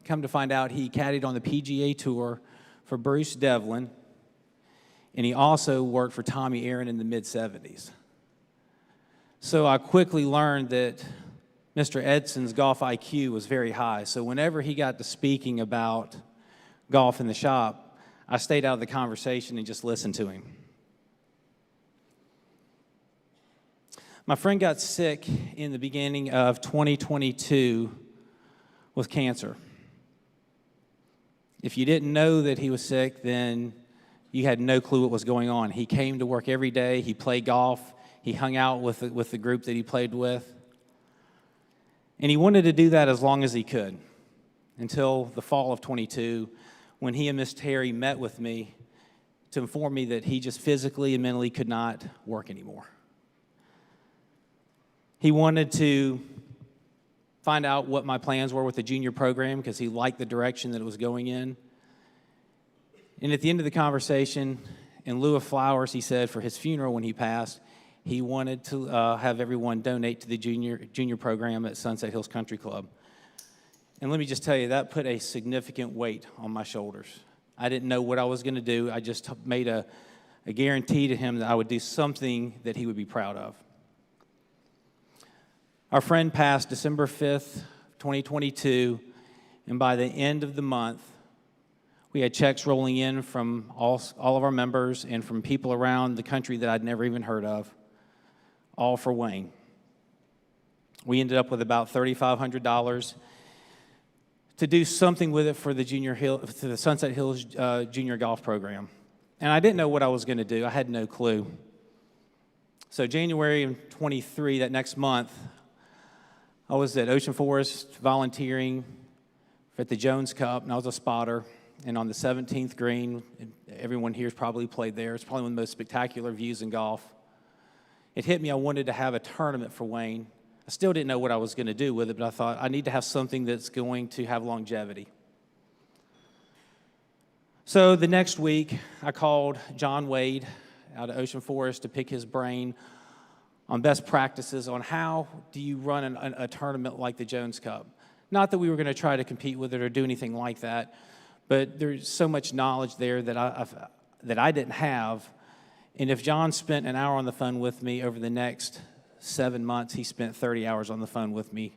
S15: come to find out he caddied on the PGA Tour for Bruce Devlin, and he also worked for Tommy Aaron in the mid-'70s. So I quickly learned that Mr. Edson's golf IQ was very high. So whenever he got to speaking about golf in the shop, I stayed out of the conversation and just listened to him. My friend got sick in the beginning of 2022 with cancer. If you didn't know that he was sick, then you had no clue what was going on. He came to work every day. He played golf. He hung out with the group that he played with. And he wanted to do that as long as he could, until the fall of 22, when he and Miss Terry met with me to inform me that he just physically and mentally could not work anymore. He wanted to find out what my plans were with the junior program because he liked the direction that it was going in. And at the end of the conversation, in lieu of flowers, he said for his funeral when he passed, he wanted to have everyone donate to the junior program at Sunset Hills Country Club. And let me just tell you, that put a significant weight on my shoulders. I didn't know what I was going to do. I just made a guarantee to him that I would do something that he would be proud of. Our friend passed December 5th, 2022, and by the end of the month, we had checks rolling in from all of our members and from people around the country that I'd never even heard of, all for Wayne. We ended up with about $3,500 to do something with it for the Sunset Hills Junior Golf Program. And I didn't know what I was going to do. I had no clue. So January of 23, that next month, I was at Ocean Forest volunteering at the Jones Cup, and I was a spotter. And on the 17th green, everyone here's probably played there. It's probably one of the most spectacular views in golf. It hit me I wanted to have a tournament for Wayne. I still didn't know what I was going to do with it, but I thought I need to have something that's going to have longevity. So the next week, I called John Wade out of Ocean Forest to pick his brain on best practices on how do you run a tournament like the Jones Cup. Not that we were going to try to compete with it or do anything like that, but there's so much knowledge there that I didn't have. And if John spent an hour on the phone with me over the next 7 months, he spent 30 hours on the phone with me,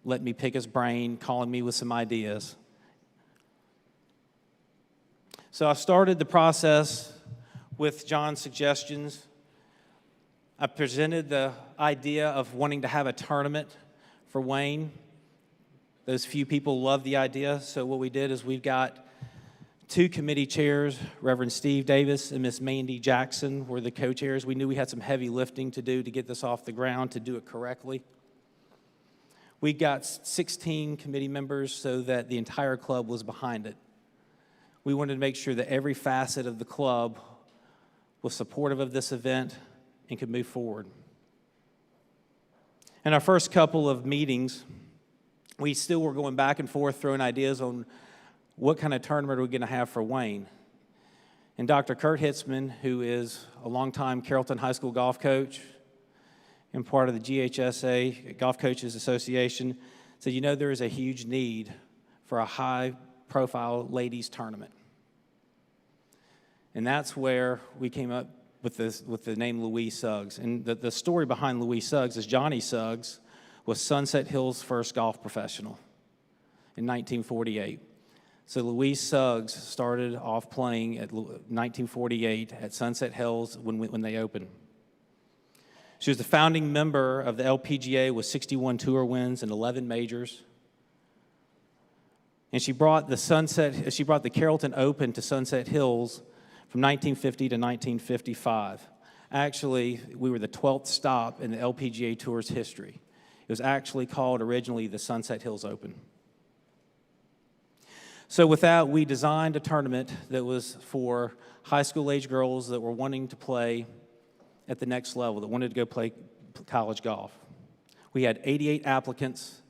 S15: letting me pick his brain, calling me with some ideas. So I started the process with John's suggestions. I presented the idea of wanting to have a tournament for Wayne. Those few people loved the idea, so what we did is we've got 2 committee chairs. Reverend Steve Davis and Miss Mandy Jackson were the co-chairs. We knew we had some heavy lifting to do to get this off the ground, to do it correctly. We got 16 committee members so that the entire club was behind it. We wanted to make sure that every facet of the club was supportive of this event and could move forward. In our first couple of meetings, we still were going back and forth, throwing ideas on what kind of tournament are we going to have for Wayne. And Dr. Kurt Hitzman, who is a longtime Carrollton High School golf coach and part of the GHSA, Golf Coaches Association, said, you know, there is a huge need for a high-profile ladies tournament. And that's where we came up with the name Louise Suggs. And the story behind Louise Suggs is Johnny Suggs was Sunset Hills' first golf professional in 1948. So Louise Suggs started off playing at 1948 at Sunset Hills when they opened. She was the founding member of the LPGA with 61 tour wins and 11 majors. And she brought the Carrollton Open to Sunset Hills from 1950 to 1955. Actually, we were the 12th stop in the LPGA Tour's history. It was actually called originally the Sunset Hills Open. So with that, we designed a tournament that was for high school age girls that were wanting to play at the next level, that wanted to go play college golf. We had 88 applicants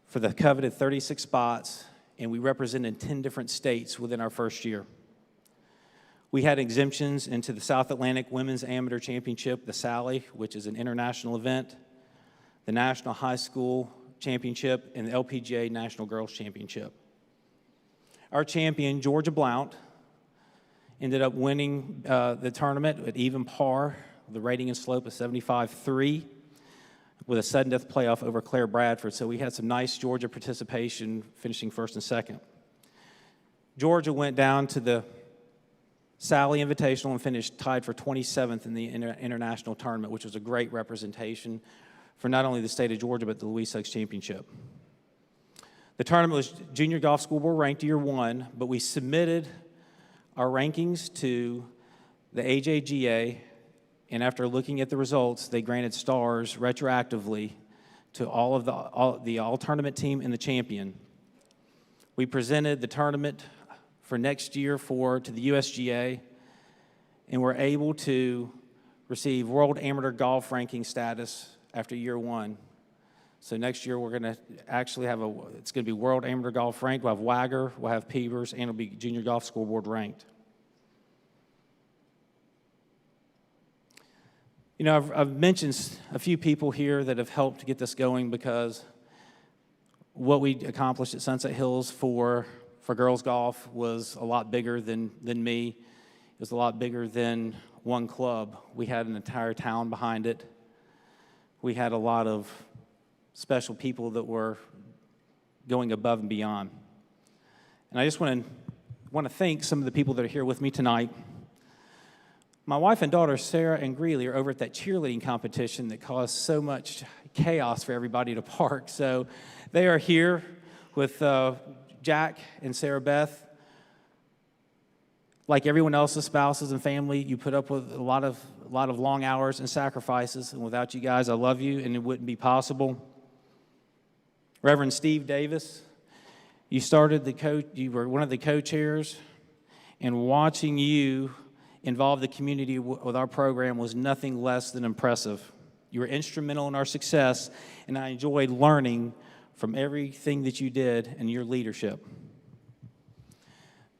S15: for the coveted 36 spots, and we represented 10 different states within our first year. We had exemptions into the South Atlantic Women's Amateur Championship, the SALI, which is an international event, the National High School Championship and the LPGA National Girls Championship. Our champion, Georgia Blount, ended up winning the tournament at even par, the rating and slope of 75-3, with a sudden death playoff over Claire Bradford. So we had some nice Georgia participation, finishing first and second. Georgia went down to the Sally Invitational and finished tied for 27th in the international tournament, which was a great representation for not only the state of Georgia, but the Louis Suggs Championship. The tournament was Junior Golf School Board ranked year one, but we submitted our rankings to the AJGA, and after looking at the results, they granted stars retroactively to all of the all-tournament team and the champion. We presented the tournament for next year to the USGA, and were able to receive World Amateur Golf ranking status after year one. So next year we're going to actually it's going to be World Amateur Golf ranked. We'll have Wagger, we'll have Peavers, and it'll be Junior Golf School Board ranked. You know, I've mentioned a few people here that have helped to get this going, because what we accomplished at Sunset Hills for girls golf was a lot bigger than me. It was a lot bigger than one club. We had an entire town behind it. We had a lot of special people that were going above and beyond. And I just want to thank some of the people that are here with me tonight. My wife and daughter, Sarah and Greeley, are over at that cheerleading competition that caused so much chaos for everybody to park. So they are here with Jack and Sarah Beth. Like everyone else's spouses and family, you put up with a lot of long hours and sacrifices, and without you guys, I love you, and it wouldn't be possible. Reverend Steve Davis, you were one of the co-chairs, and watching you involve the community with our program was nothing less than impressive. You were instrumental in our success, and I enjoyed learning from everything that you did and your leadership.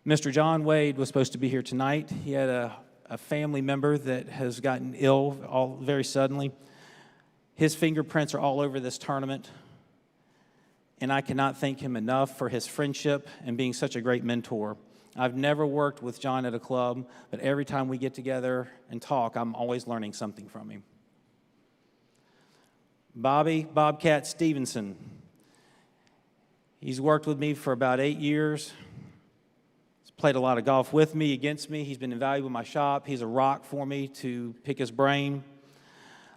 S15: Mr. John Wade was supposed to be here tonight. He had a family member that has gotten ill very suddenly. His fingerprints are all over this tournament, and I cannot thank him enough for his friendship and being such a great mentor. I've never worked with John at a club, but every time we get together and talk, I'm always learning something from him. Bobcat Stevenson. He's worked with me for about 8 years. He's played a lot of golf with me, against me. He's been invaluable in my shop. He's a rock for me to pick his brain.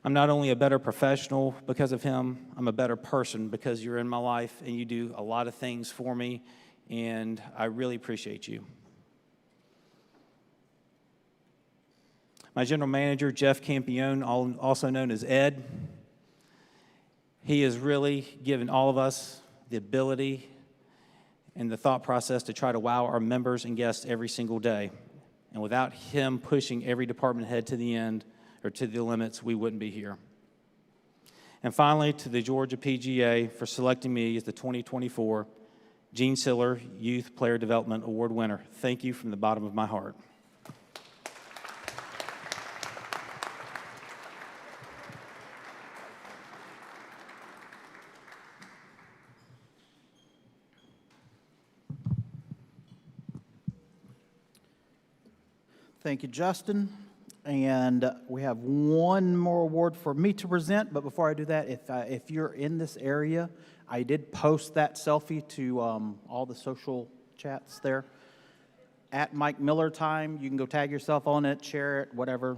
S15: I'm not only a better professional because of him, I'm a better person because you're in my life and you do a lot of things for me, and I really appreciate you. My general manager, Jeff Campione, also known as Ed, he has really given all of us the ability and the thought process to try to wow our members and guests every single day. And without him pushing every department head to the end or to the limits, we wouldn't be here. And finally, to the Georgia PGA for selecting me as the 2024 Gene Siller Youth Player Development Award winner. Thank you from the bottom of my heart.
S9: Thank you, Justin. And we have one more award for me to present, but before I do that, if you're in this area, I did post that selfie to all the social chats there. At Mike Miller time, you can go tag yourself on it, share it, whatever.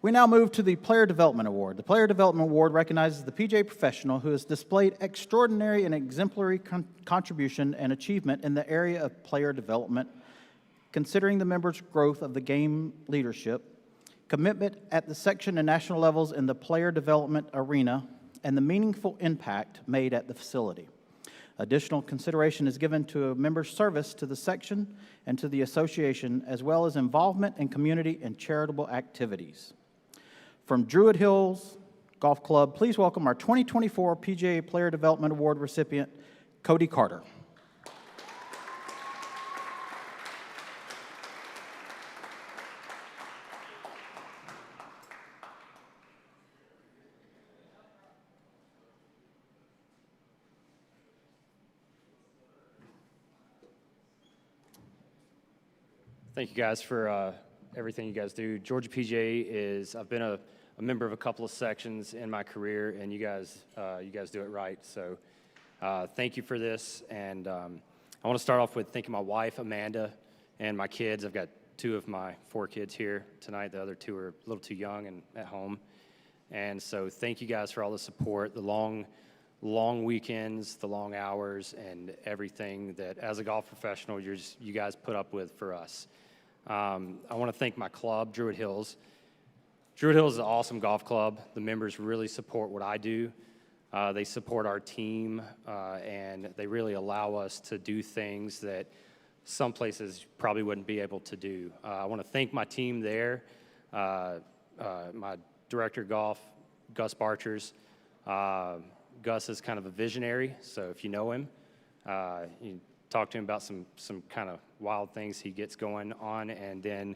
S9: We now move to the Player Development Award. The Player Development Award recognizes the PGA professional who has displayed extraordinary and exemplary contribution and achievement in the area of player development, considering the members' growth of the game leadership, commitment at the section and national levels in the player development arena, and the meaningful impact made at the facility. Additional consideration is given to a member's service to the section and to the association, as well as involvement in community and charitable activities. From Druid Hills Golf Club, please welcome our 2024 PGA Player Development Award recipient, Cody Carter.
S14: Thank you guys for everything you guys do. Georgia PGA is, I've been a member of a couple of sections in my career, and you guys do it right. So thank you for this. And I want to start off with thanking my wife, Amanda, and my kids. I've got 2 of my 4 kids here tonight. The other 2 are a little too young and at home. And so thank you guys for all the support, the long weekends, the long hours, and everything that as a golf professional you guys put up with for us. I want to thank my club, Druid Hills. Druid Hills is an awesome golf club. The members really support what I do. They support our team, and they really allow us to do things that some places probably wouldn't be able to do. I want to thank my team there, my director of golf, Gus Barchers. Gus is kind of a visionary, so if you know him, you talk to him about some kind of wild things he gets going on. And then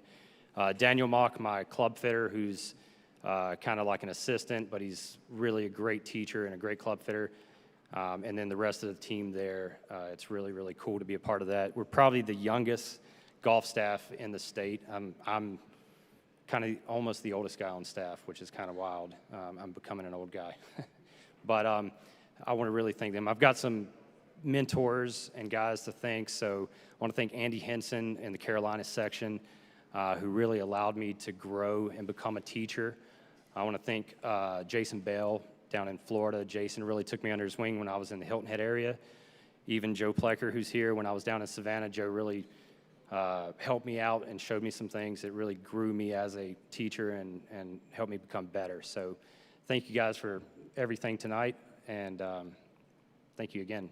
S14: Daniel Mock, my club fitter, who's kind of like an assistant, but he's really a great teacher and a great club fitter. And then the rest of the team there, it's really, really cool to be a part of that. We're probably the youngest golf staff in the state. I'm kind of almost the oldest guy on staff, which is kind of wild. I'm becoming an old guy. But I want to really thank them. I've got some mentors and guys to thank. So I want to thank Andy Henson in the Carolina section, who really allowed me to grow and become a teacher. I want to thank Jason Bell down in Florida. Jason really took me under his wing when I was in the Hilton Head area. Even Joe Plecker, who's here, when I was down in Savannah, Joe really helped me out and showed me some things that really grew me as a teacher and helped me become better. So thank you guys for everything tonight, and thank you again.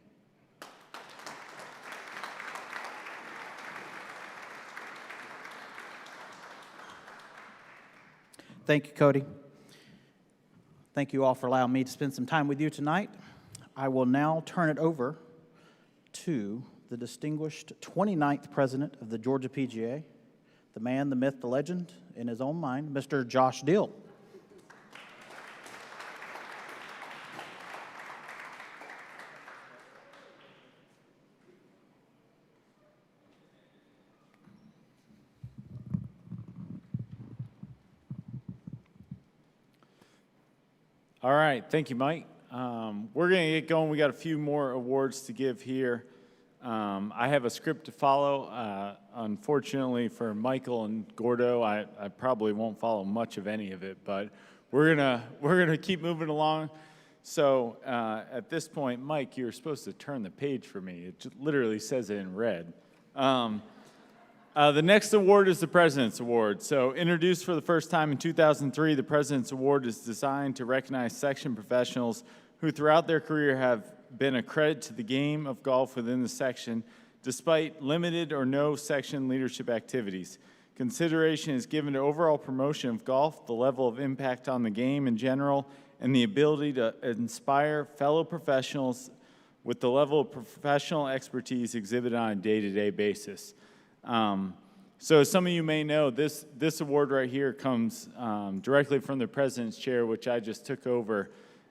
S9: Thank you, Cody. Thank you all for allowing me to spend some time with you tonight. I will now turn it over to the distinguished 29th president of the Georgia PGA, the man, the myth, the legend, in his own mind, Mr. Josh Dill.
S1: All right, thank you, Mike. We're going to get going. We got a few more awards to give here. I have a script to follow. Unfortunately for Michael and Gordo, I probably won't follow much of any of it, but we're gonna keep moving along. So at this point, Mike, you're supposed to turn the page for me. It literally says it in red. The next award is the President's Award. So introduced for the first time in 2003, the President's Award is designed to recognize section professionals who throughout their career have been a credit to the game of golf within the section, despite limited or no section leadership activities. Consideration is given to overall promotion of golf, the level of impact on the game in general, and the ability to inspire fellow professionals with the level of professional expertise exhibited on a day-to-day basis. So as some of you may know, this award right here comes directly from the President's Chair, which I just took over.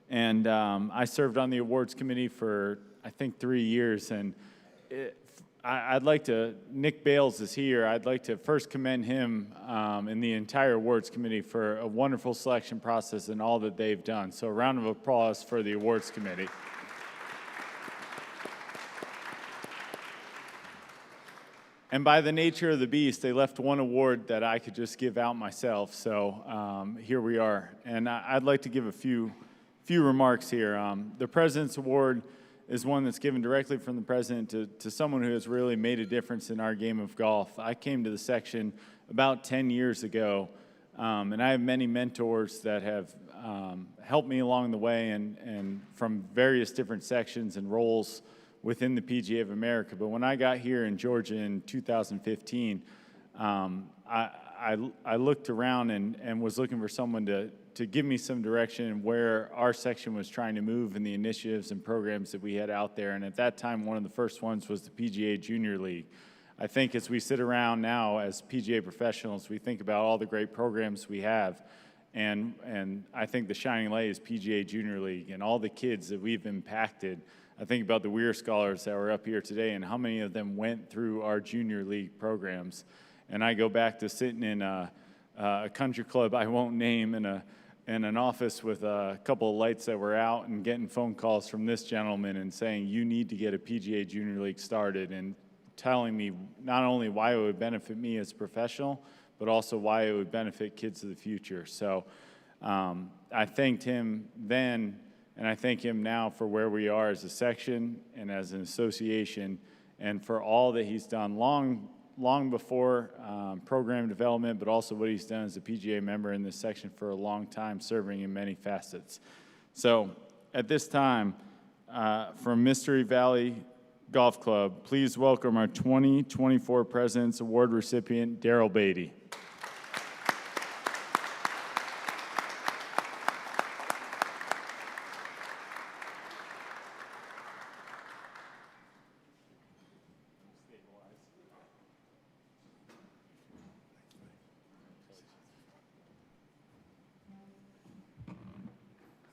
S1: And I served on the awards committee for, I think, 3 years. And I'd like to, Nick Bales is here. I'd like to first commend him and the entire awards committee for a wonderful selection process and all that they've done. So a round of applause for the awards committee. And by the nature of the beast, they left one award that I could just give out myself. So here we are. And I'd like to give a few remarks here. The President's Award is one that's given directly from the President to someone who has really made a difference in our game of golf. I came to the section about 10 years ago, and I have many mentors that have helped me along the way and from various different sections and roles within the PGA of America. But when I got here in Georgia in 2015, I looked around and was looking for someone to give me some direction in where our section was trying to move and the initiatives and programs that we had out there. And at that time, one of the first ones was the PGA Junior League. I think as we sit around now as PGA professionals, we think about all the great programs we have. And I think the shining light is PGA Junior League and all the kids that we've impacted. I think about the Weir scholars that were up here today and how many of them went through our Junior League programs. And I go back to sitting in a country club I won't name in an office with a couple of lights that were out and getting phone calls from this gentleman and saying, you need to get a PGA Junior League started, and telling me not only why it would benefit me as a professional, but also why it would benefit kids of the future. So I thanked him then, and I thank him now for where we are as a section and as an association, and for all that he's done long before program development, but also what he's done as a PGA member in this section for a long time, serving in many facets. So at this time, from Mystery Valley Golf Club, please welcome our 2024 President's Award recipient, Daryl Batey.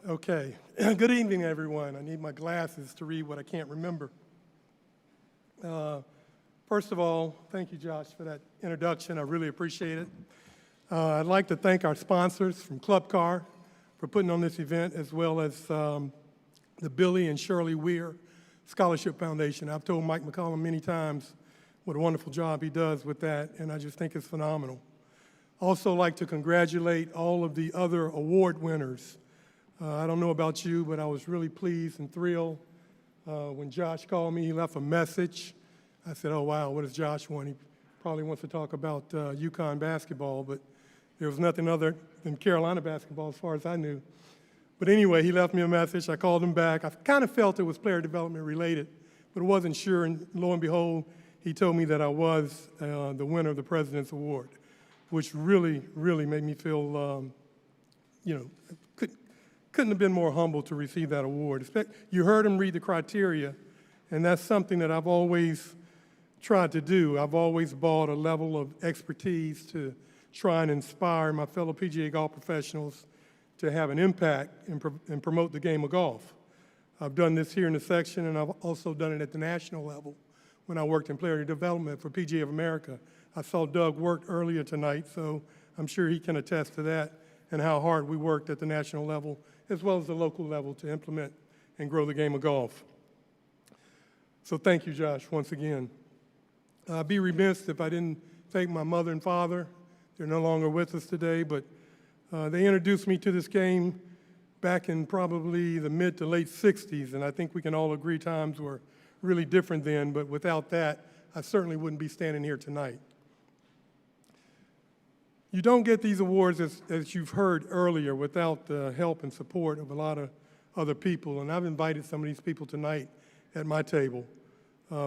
S16: Okay. Good evening, everyone. I need my glasses to read what I can't remember. First of all, thank you, Josh, for that introduction. I really appreciate it. I'd like to thank our sponsors from Club Car for putting on this event, as well as the Billy and Shirley Weir Scholarship Foundation. I've told Mike McCollum many times what a wonderful job he does with that, and I just think it's phenomenal. Also like to congratulate all of the other award winners. I don't know about you, but I was really pleased and thrilled when Josh called me. He left a message. I said, oh, wow, what does Josh want? He probably wants to talk about UConn basketball, but there was nothing other than Carolina basketball as far as I knew. But anyway, he left me a message. I called him back. I kind of felt it was player development related, but wasn't sure. And lo and behold, he told me that I was the winner of the President's Award, which really, really made me feel, couldn't have been more humble to receive that award. You heard him read the criteria, and that's something that I've always tried to do. I've always brought a level of expertise to try and inspire my fellow PGA golf professionals to have an impact and promote the game of golf. I've done this here in the section, and I've also done it at the national level when I worked in player development for PGA of America. I saw Doug work earlier tonight, so I'm sure he can attest to that and how hard we worked at the national level as well as the local level to implement and grow the game of golf. So thank you, Josh, once again. I'd be remiss if I didn't thank my mother and father. They're no longer with us today, but they introduced me to this game back in probably the mid to late 60s, and I think we can all agree times were really different then, but without that, I certainly wouldn't be standing here tonight. You don't get these awards, as you've heard earlier, without the help and support of a lot of other people, and I've invited some of these people tonight at my table.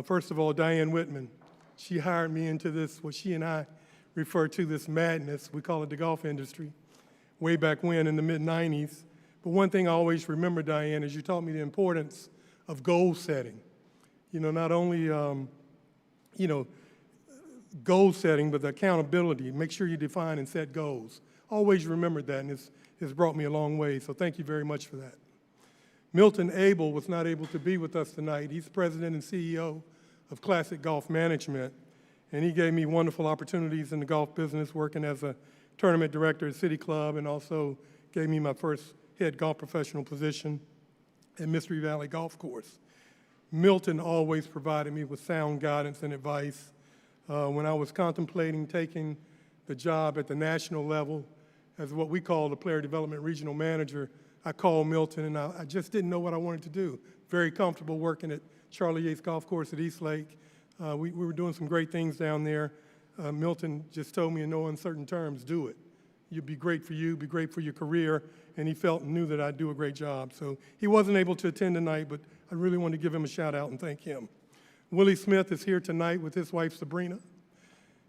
S16: First of all, Diane Whitman. She hired me into this, what she and I refer to this madness, we call it the golf industry, way back when in the mid-90s. But one thing I always remember, Diane, is you taught me the importance of goal setting. Not only, goal setting, but the accountability. Make sure you define and set goals. Always remembered that, and it's brought me a long way, so thank you very much for that. Milton Abel was not able to be with us tonight. He's president and CEO of Classic Golf Management, and he gave me wonderful opportunities in the golf business, working as a tournament director at City Club, and also gave me my first head golf professional position at Mystery Valley Golf Course. Milton always provided me with sound guidance and advice. When I was contemplating taking the job at the national level as what we call the Player Development Regional Manager, I called Milton, and I just didn't know what I wanted to do. Very comfortable working at Charlie Yates Golf Course at East Lake. We were doing some great things down there. Milton just told me in no uncertain terms, do it. You'd be great for you, be great for your career, and he felt and knew that I'd do a great job. So he wasn't able to attend tonight, but I really wanted to give him a shout out and thank him. Willie Smith is here tonight with his wife, Sabrina.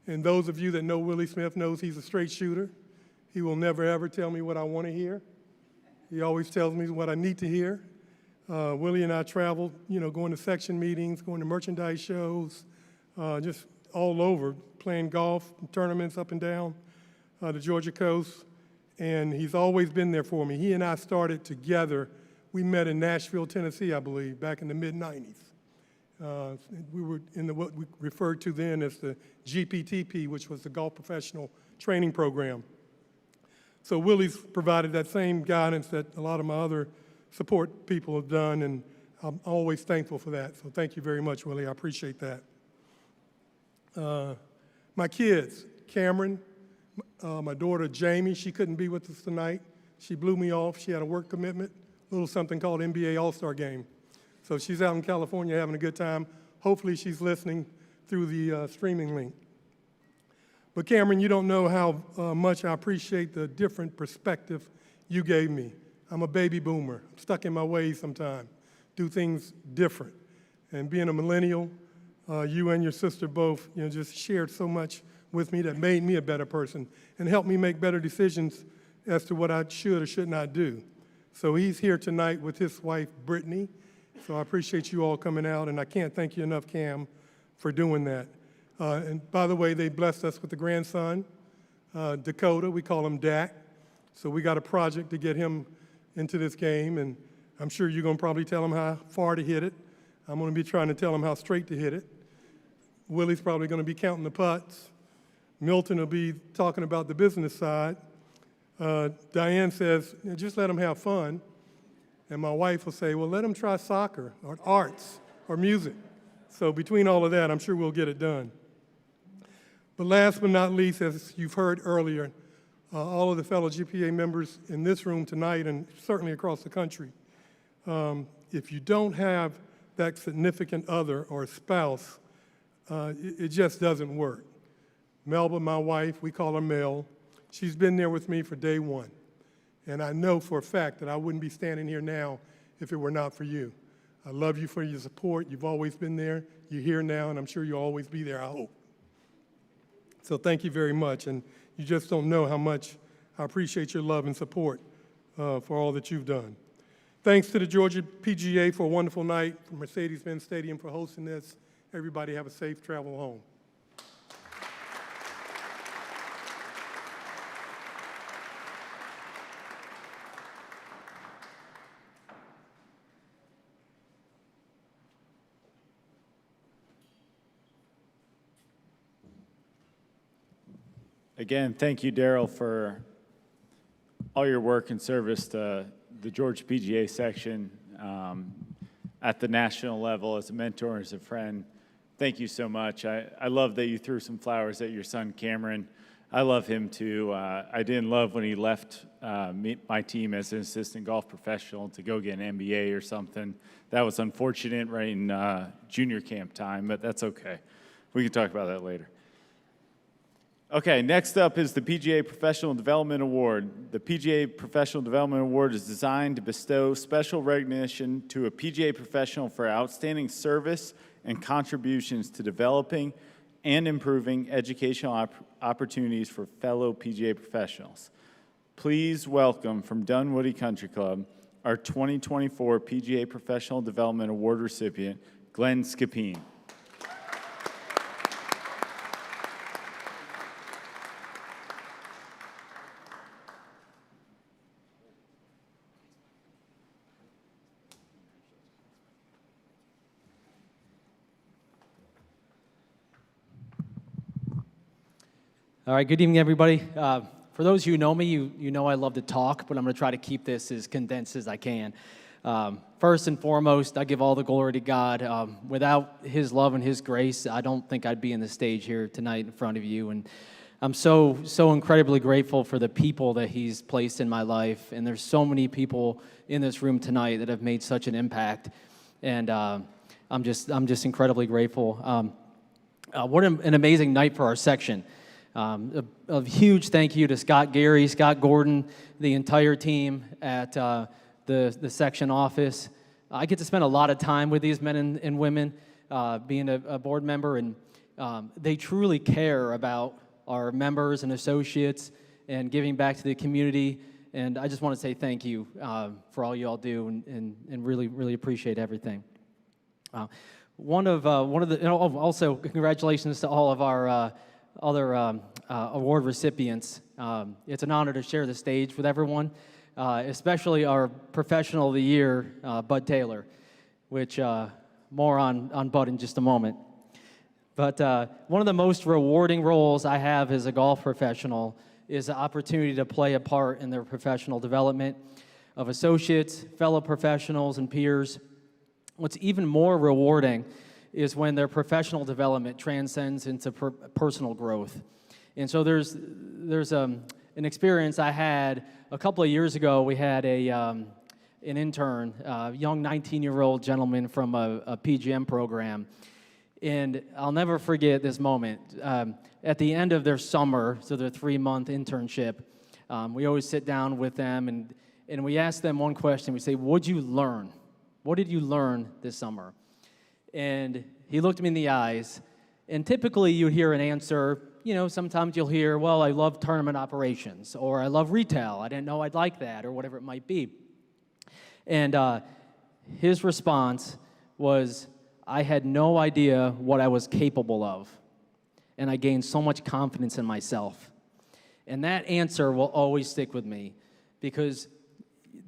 S16: And those of you that know Willie Smith knows he's a straight shooter. He will never, ever tell me what I want to hear. He always tells me what I need to hear. Willie and I traveled, going to section meetings, going to merchandise shows, just all over, playing golf, tournaments up and down the Georgia coast. And he's always been there for me. He and I started together. We met in Nashville, Tennessee, I believe, back in the mid-90s. We were in what we referred to then as the GPTP, which was the Golf Professional Training Program. So Willie's provided that same guidance that a lot of my other support people have done, and I'm always thankful for that. So thank you very much, Willie. I appreciate that. My kids, Cameron, my daughter Jamie, she couldn't be with us tonight. She blew me off. She had a work commitment, a little something called NBA All-Star Game. So she's out in California having a good time. Hopefully she's listening through the streaming link. But Cameron, you don't know how much I appreciate the different perspective you gave me. I'm a baby boomer. I'm stuck in my ways sometimes, do things different. And being a millennial, you and your sister both, just shared so much with me that made me a better person and helped me make better decisions as to what I should or should not do. So he's here tonight with his wife, Brittany. So I appreciate you all coming out, and I can't thank you enough, Cam, for doing that. And by the way, they blessed us with a grandson, Dakota. We call him Dak. So we got a project to get him into this game, and I'm sure you're going to probably tell him how far to hit it. I'm going to be trying to tell him how straight to hit it. Willie's probably going to be counting the putts. Milton will be talking about the business side. Diane says, just let him have fun. And my wife will say, well, let him try soccer or arts or music. So between all of that, I'm sure we'll get it done. But last but not least, as you've heard earlier, all of the fellow GPA members in this room tonight and certainly across the country, if you don't have that significant other or spouse, it just doesn't work. Melba, my wife, we call her Mel, she's been there with me for day one. And I know for a fact that I wouldn't be standing here now if it were not for you. I love you for your support. You've always been there. You're here now, and I'm sure you'll always be there, I hope. So thank you very much. And you just don't know how much I appreciate your love and support for all that you've done. Thanks to the Georgia PGA for a wonderful night, for Mercedes-Benz Stadium for hosting this. Everybody have a safe travel home.
S1: Again, thank you, Daryl, for all your work and service to the Georgia PGA section at the national level as a mentor, as a friend. Thank you so much. I love that you threw some flowers at your son, Cameron. I love him, too. I didn't love when he left my team as an assistant golf professional to go get an MBA or something. That was unfortunate right in junior camp time, but that's okay. We can talk about that later. Okay, next up is the PGA Professional Development Award. The PGA Professional Development Award is designed to bestow special recognition to a PGA professional for outstanding service and contributions to developing and improving educational opportunities for fellow PGA professionals. Please welcome from Dunwoody Country Club our 2024 PGA Professional Development Award recipient, Glenn Scapin.
S15: All right, good evening, everybody. For those of you who know me, you know I love to talk, but I'm going to try to keep this as condensed as I can. First and foremost, I give all the glory to God. Without His love and His grace, I don't think I'd be in the stage here tonight in front of you. And I'm so incredibly grateful for the people that He's placed in my life. And there's so many people in this room tonight that have made such an impact. And I'm just incredibly grateful. What an amazing night for our section. A huge thank you to Scott Geary, Scott Gordon, the entire team at the section office. I get to spend a lot of time with these men and women, being a board member, and they truly care about our members and associates and giving back to the community. And I just want to say thank you for all you all do, and really appreciate everything. Also congratulations to all of our other award recipients. It's an honor to share the stage with everyone, especially our Professional of the Year, Bud Taylor, which
S17: More on Bud in just a moment. But one of the most rewarding roles I have as a golf professional is the opportunity to play a part in their professional development of associates, fellow professionals, and peers. What's even more rewarding is when their professional development transcends into personal growth. And so there's an experience I had a couple of years ago. We had an intern, a young 19-year-old gentleman from a PGM program. And I'll never forget this moment. At the end of their summer, so their 3-month internship, we always sit down with them and we ask them one question. We say, what'd you learn? What did you learn this summer? And he looked me in the eyes, and typically you hear an answer. You know, sometimes you'll hear, well, I love tournament operations, or I love retail. I didn't know I'd like that, or whatever it might be. And his response was, I had no idea what I was capable of, and I gained so much confidence in myself. And that answer will always stick with me, because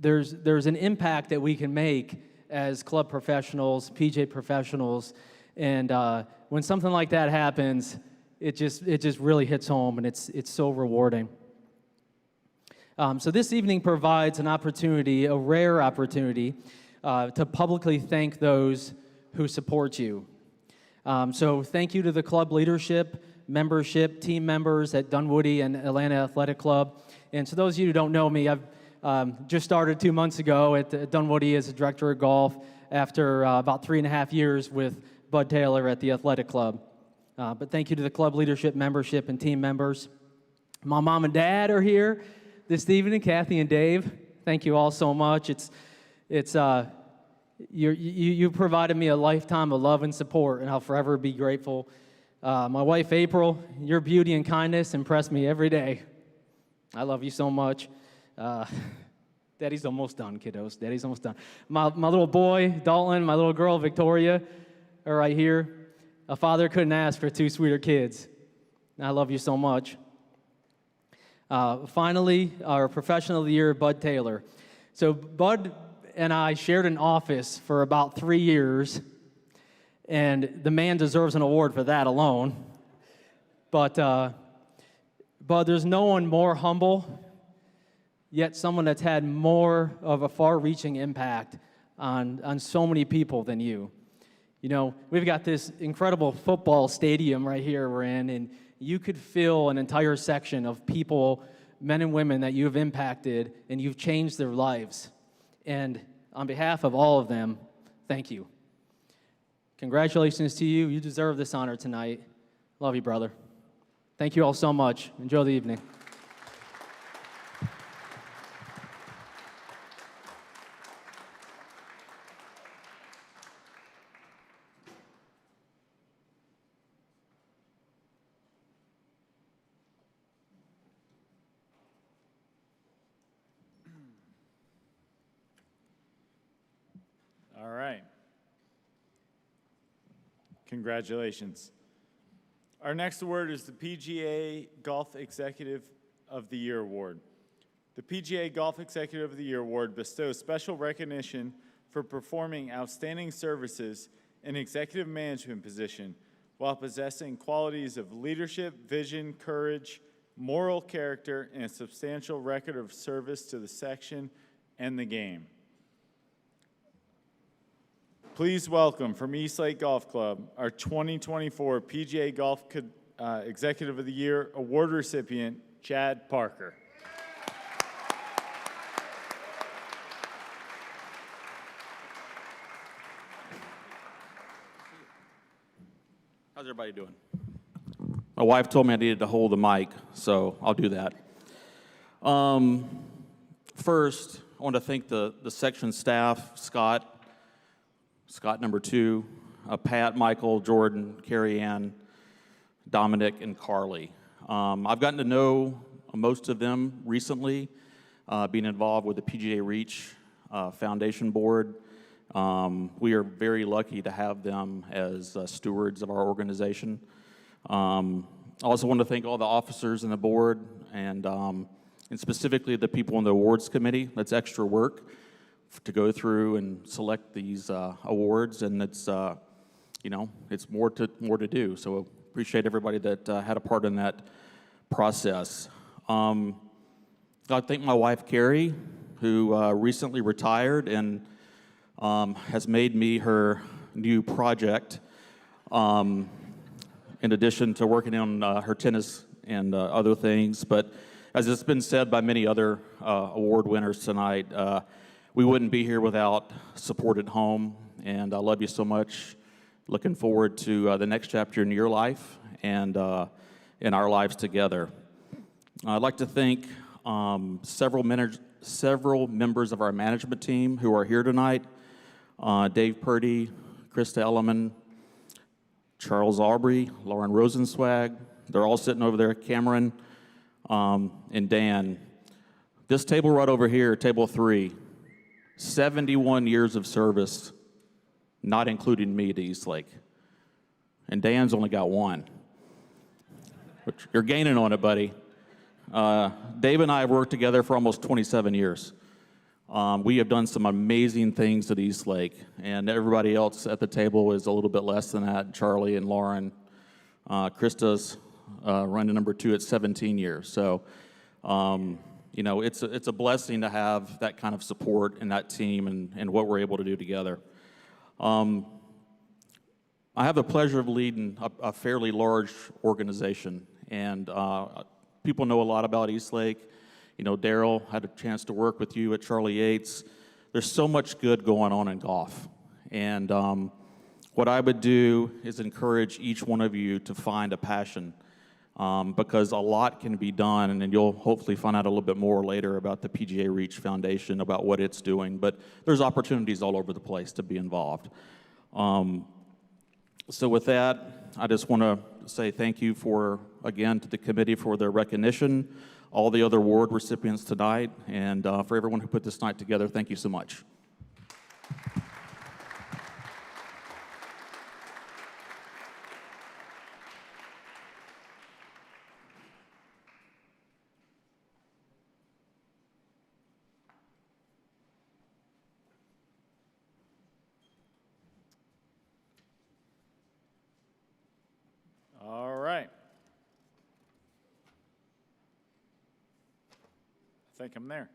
S17: there's an impact that we can make as club professionals, PGA professionals, and when something like that happens, it just really hits home, and it's so rewarding. So this evening provides an opportunity, a rare opportunity, to publicly thank those who support you. So thank you to the club leadership, membership, team members at Dunwoody and Atlanta Athletic Club. And to those of you who don't know me, I've just started 2 months ago at Dunwoody as a director of golf after about 3.5 years with Bud Taylor at the Athletic Club. But thank you to the club leadership, membership, and team members. My mom and dad are here this evening, Kathy and Dave. Thank you all so much. You provided me a lifetime of love and support, and I'll forever be grateful. My wife, April, your beauty and kindness impress me every day. I love you so much. Daddy's almost done, kiddos. Daddy's almost done. My little boy, Dalton, my little girl, Victoria, are right here. A father couldn't ask for 2 sweeter kids. I love you so much. Finally, our Professional of the Year, Bud Taylor. So Bud and I shared an office for about 3 years, and the man deserves an award for that alone. But there's no one more humble, yet someone that's had more of a far-reaching impact on so many people than you. You know, we've got this incredible football stadium right here we're in, and you could fill an entire section of people, men and women, that you've impacted, and you've changed their lives. And on behalf of all of them, thank you. Congratulations to you. You deserve this honor tonight. Love you, brother. Thank you all so much. Enjoy the evening.
S1: All right. Congratulations. Our next award is the PGA Golf Executive of the Year Award. The PGA Golf Executive of the Year Award bestows special recognition for performing outstanding services in executive management position while possessing qualities of leadership, vision, courage, moral character, and a substantial record of service to the section and the game. Please welcome from Eastlake Golf Club, our 2024 PGA Golf Executive of the Year Award recipient, Chad Parker.
S18: How's everybody doing? My wife told me I needed to hold the mic, so I'll do that. First, I want to thank the section staff, Scott number 2, Pat, Michael, Jordan, Carrie Ann, Dominic, and Carly. I've gotten to know most of them recently, being involved with the PGA Reach Foundation Board. We are very lucky to have them as stewards of our organization. I also want to thank all the officers in the board and specifically the people on the awards committee. That's extra work. to go through and select these awards, and it's it's more to do. So appreciate everybody that had a part in that process. I'd like to thank my wife Carrie, who recently retired and has made me her new project. In addition to working on her tennis and other things, but as it's been said by many other award winners tonight, we wouldn't be here without support at home, and I love you so much. Looking forward to the next chapter in your life and in our lives together. I'd like to thank several members of our management team who are here tonight. Dave Purdy, Krista Elliman, Charles Aubrey, Lauren Rosenzweig. They're all sitting over there, Cameron, and Dan. This table right over here, table 3, 71 years of service, not including me to Eastlake. And Dan's only got 1. But you're gaining on it, buddy. Dave and I have worked together for almost 27 years. We have done some amazing things at Eastlake, and everybody else at the table is a little bit less than that. Charlie and Lauren. Krista's running number 2 at 17 years. So, it's a blessing to have that kind of support in that team and what we're able to do together. I have the pleasure of leading a fairly large organization, and people know a lot about Eastlake. Daryl had a chance to work with you at Charlie Yates. There's so much good going on in golf. And what I would do is encourage each one of you to find a passion, because a lot can be done, and then you'll hopefully find out a little bit more later about the PGA Reach Foundation, about what it's doing. But there's opportunities all over the place to be involved. So with that, I just want to say thank you again to the committee for their recognition, all the other award recipients tonight, and for everyone who put this night together, thank you so much.
S1: All right. I think I'm there.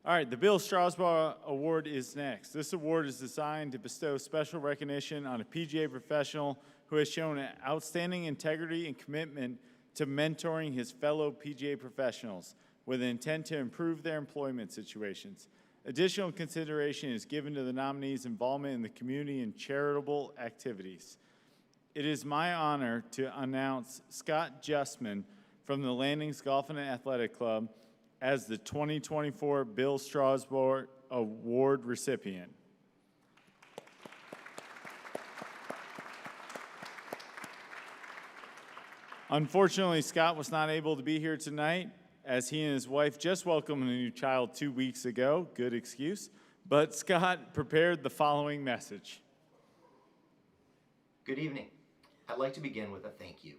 S1: All right, the Bill Strausbaugh Award is next. This award is designed to bestow special recognition on a PGA professional who has shown outstanding integrity and commitment to mentoring his fellow PGA professionals with an intent to improve their employment situations. Additional consideration is given to the nominees' involvement in the community and charitable activities. It is my honor to announce Scott Justman from the Landings Golf and Athletic Club as the 2024 Bill Strausbaugh Award recipient. Unfortunately, Scott was not able to be here tonight, as he and his wife just welcomed a new child 2 weeks ago. Good excuse. But Scott prepared the following message.
S19: Good evening. I'd like to begin with a thank you.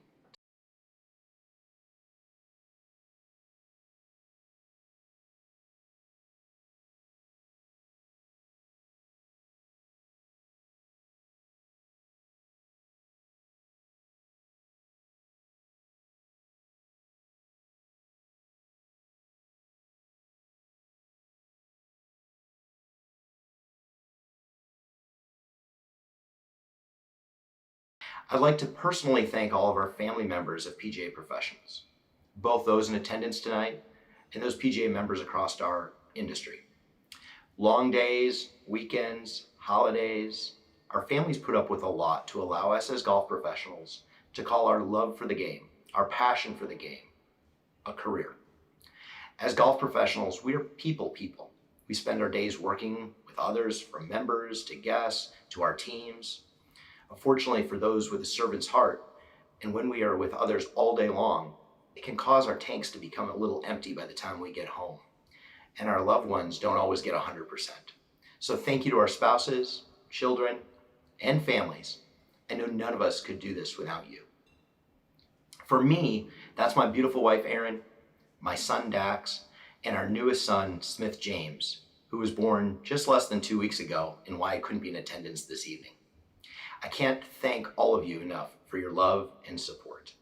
S19: I'd like to personally thank all of our family members of PGA professionals, both those in attendance tonight and those PGA members across our industry. Long days, weekends, holidays, our families put up with a lot to allow us as golf professionals to call our love for the game, our passion for the game, a career. As golf professionals, we are people. We spend our days working with others, from members to guests to our teams. Unfortunately, for those with a servant's heart, and when we are with others all day long, it can cause our tanks to become a little empty by the time we get home. And our loved ones don't always get 100%. So thank you to our spouses, children, and families. I know none of us could do this without you. For me, that's my beautiful wife, Erin, my son, Dax, and our newest son, Smith James, who was born just less than 2 weeks ago and why I couldn't be in attendance this evening. I can't thank all of you enough for your love and support.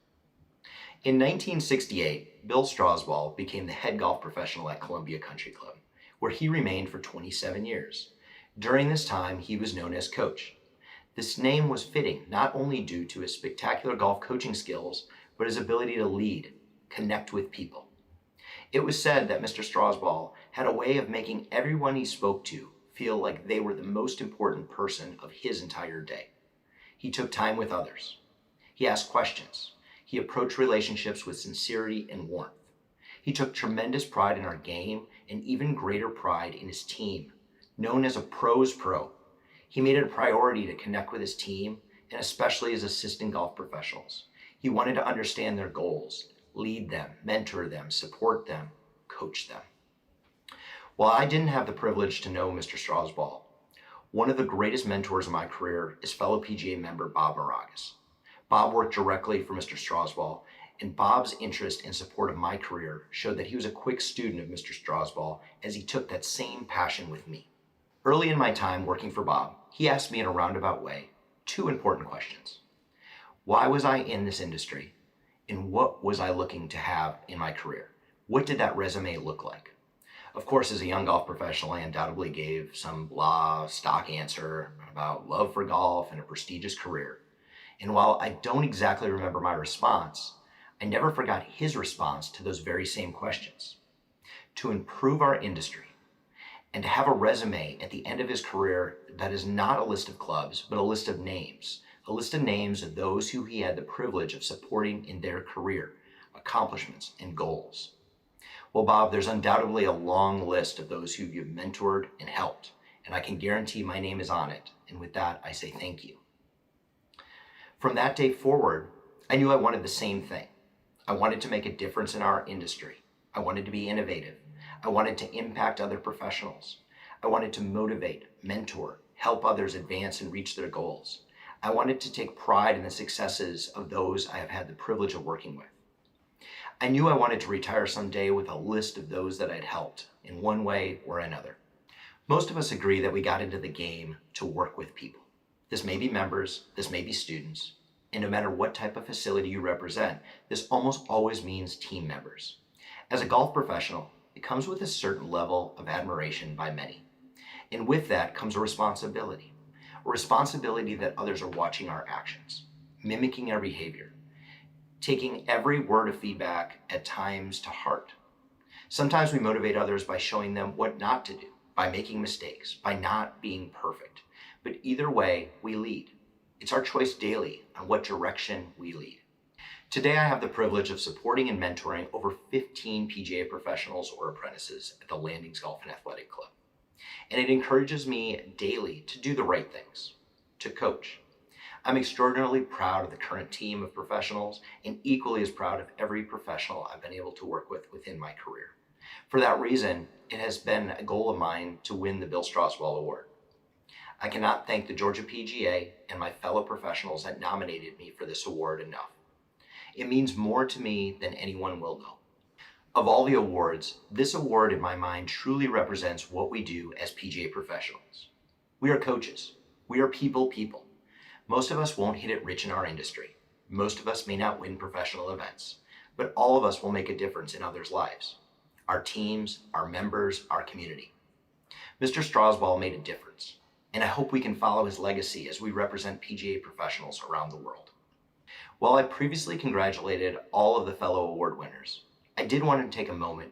S19: In 1968, Bill Strausbaugh became the head golf professional at Columbia Country Club, where he remained for 27 years. During this time, he was known as Coach. This name was fitting not only due to his spectacular golf coaching skills, but his ability to lead, connect with people. It was said that Mr. Strausbaugh had a way of making everyone he spoke to feel like they were the most important person of his entire day. He took time with others. He asked questions. He approached relationships with sincerity and warmth. He took tremendous pride in our game and even greater pride in his team, known as a pro's pro. He made it a priority to connect with his team and especially his assistant golf professionals. He wanted to understand their goals, lead them, mentor them, support them, coach them. While I didn't have the privilege to know Mr. Strausbaugh, one of the greatest mentors of my career is fellow PGA member Bob Moragas. Bob worked directly for Mr. Strausbaugh, and Bob's interest and support of my career showed that he was a quick student of Mr. Strausbaugh as he took that same passion with me. Early in my time working for Bob, he asked me in a roundabout way 2 important questions. Why was I in this industry, and what was I looking to have in my career? What did that resume look like? Of course, as a young golf professional, I undoubtedly gave some blah, stock answer about love for golf and a prestigious career. And while I don't exactly remember my response, I never forgot his response to those very same questions. To improve our industry and to have a resume at the end of his career that is not a list of clubs, but a list of names of those who he had the privilege of supporting in their career, accomplishments, and goals. Well, Bob, there's undoubtedly a long list of those who you've mentored and helped, and I can guarantee my name is on it. And with that, I say thank you. From that day forward, I knew I wanted the same thing. I wanted to make a difference in our industry. I wanted to be innovative. I wanted to impact other professionals. I wanted to motivate, mentor, help others advance and reach their goals. I wanted to take pride in the successes of those I have had the privilege of working with. I knew I wanted to retire someday with a list of those that I'd helped in one way or another. Most of us agree that we got into the game to work with people. This may be members, this may be students, and no matter what type of facility you represent, this almost always means team members. As a golf professional, it comes with a certain level of admiration by many. And with that comes a responsibility that others are watching our actions, mimicking our behavior, taking every word of feedback at times to heart. Sometimes we motivate others by showing them what not to do, by making mistakes, by not being perfect. But either way, we lead. It's our choice daily on what direction we lead. Today, I have the privilege of supporting and mentoring over 15 PGA professionals or apprentices at the Landings Golf and Athletic Club. And it encourages me daily to do the right things, to coach. I'm extraordinarily proud of the current team of professionals and equally as proud of every professional I've been able to work with within my career. For that reason, it has been a goal of mine to win the Bill Strausbaugh Award. I cannot thank the Georgia PGA and my fellow professionals that nominated me for this award enough. It means more to me than anyone will know. Of all the awards, this award in my mind truly represents what we do as PGA professionals. We are coaches. We are people. Most of us won't hit it rich in our industry. Most of us may not win professional events, but all of us will make a difference in others' lives. Our teams, our members, our community. Mr. Strausbaugh made a difference, and I hope we can follow his legacy as we represent PGA professionals around the world. While I previously congratulated all of the fellow award winners, I did want to take a moment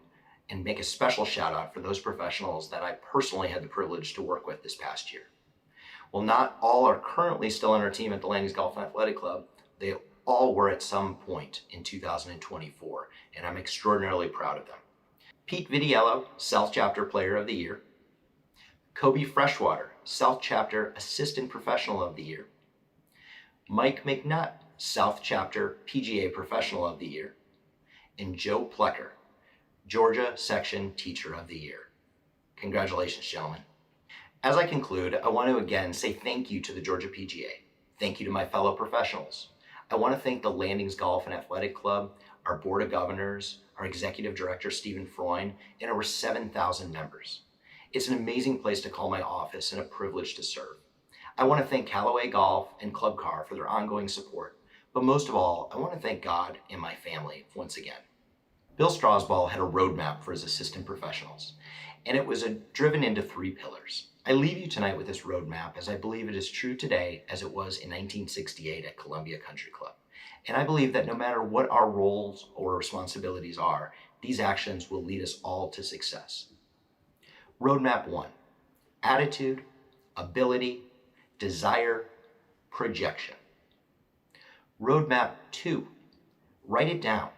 S19: and make a special shout out for those professionals that I personally had the privilege to work with this past year. While not all are currently still on our team at the Landings Golf and Athletic Club, they all were at some point in 2024, and I'm extraordinarily proud of them. Pete Vitiello, South Chapter Player of the Year. Kobe Freshwater, South Chapter Assistant Professional of the Year. Mike McNutt, South Chapter PGA Professional of the Year. And Joe Plecker, Georgia Section Teacher of the Year. Congratulations, gentlemen. As I conclude, I want to again say thank you to the Georgia PGA. Thank you to my fellow professionals. I want to thank the Landings Golf and Athletic Club, our Board of Governors, our Executive Director, Stephen Freund, and over 7,000 members. It's an amazing place to call my office and a privilege to serve. I want to thank Callaway Golf and Club Car for their ongoing support, but most of all, I want to thank God and my family once again. Bill Strausbaugh had a roadmap for his assistant professionals, and it was driven into 3 pillars. I leave you tonight with this roadmap as I believe it is true today as it was in 1968 at Columbia Country Club. And I believe that no matter what our roles or responsibilities are, these actions will lead us all to success. Roadmap 1, attitude, ability, desire, projection. Roadmap 2, write it down.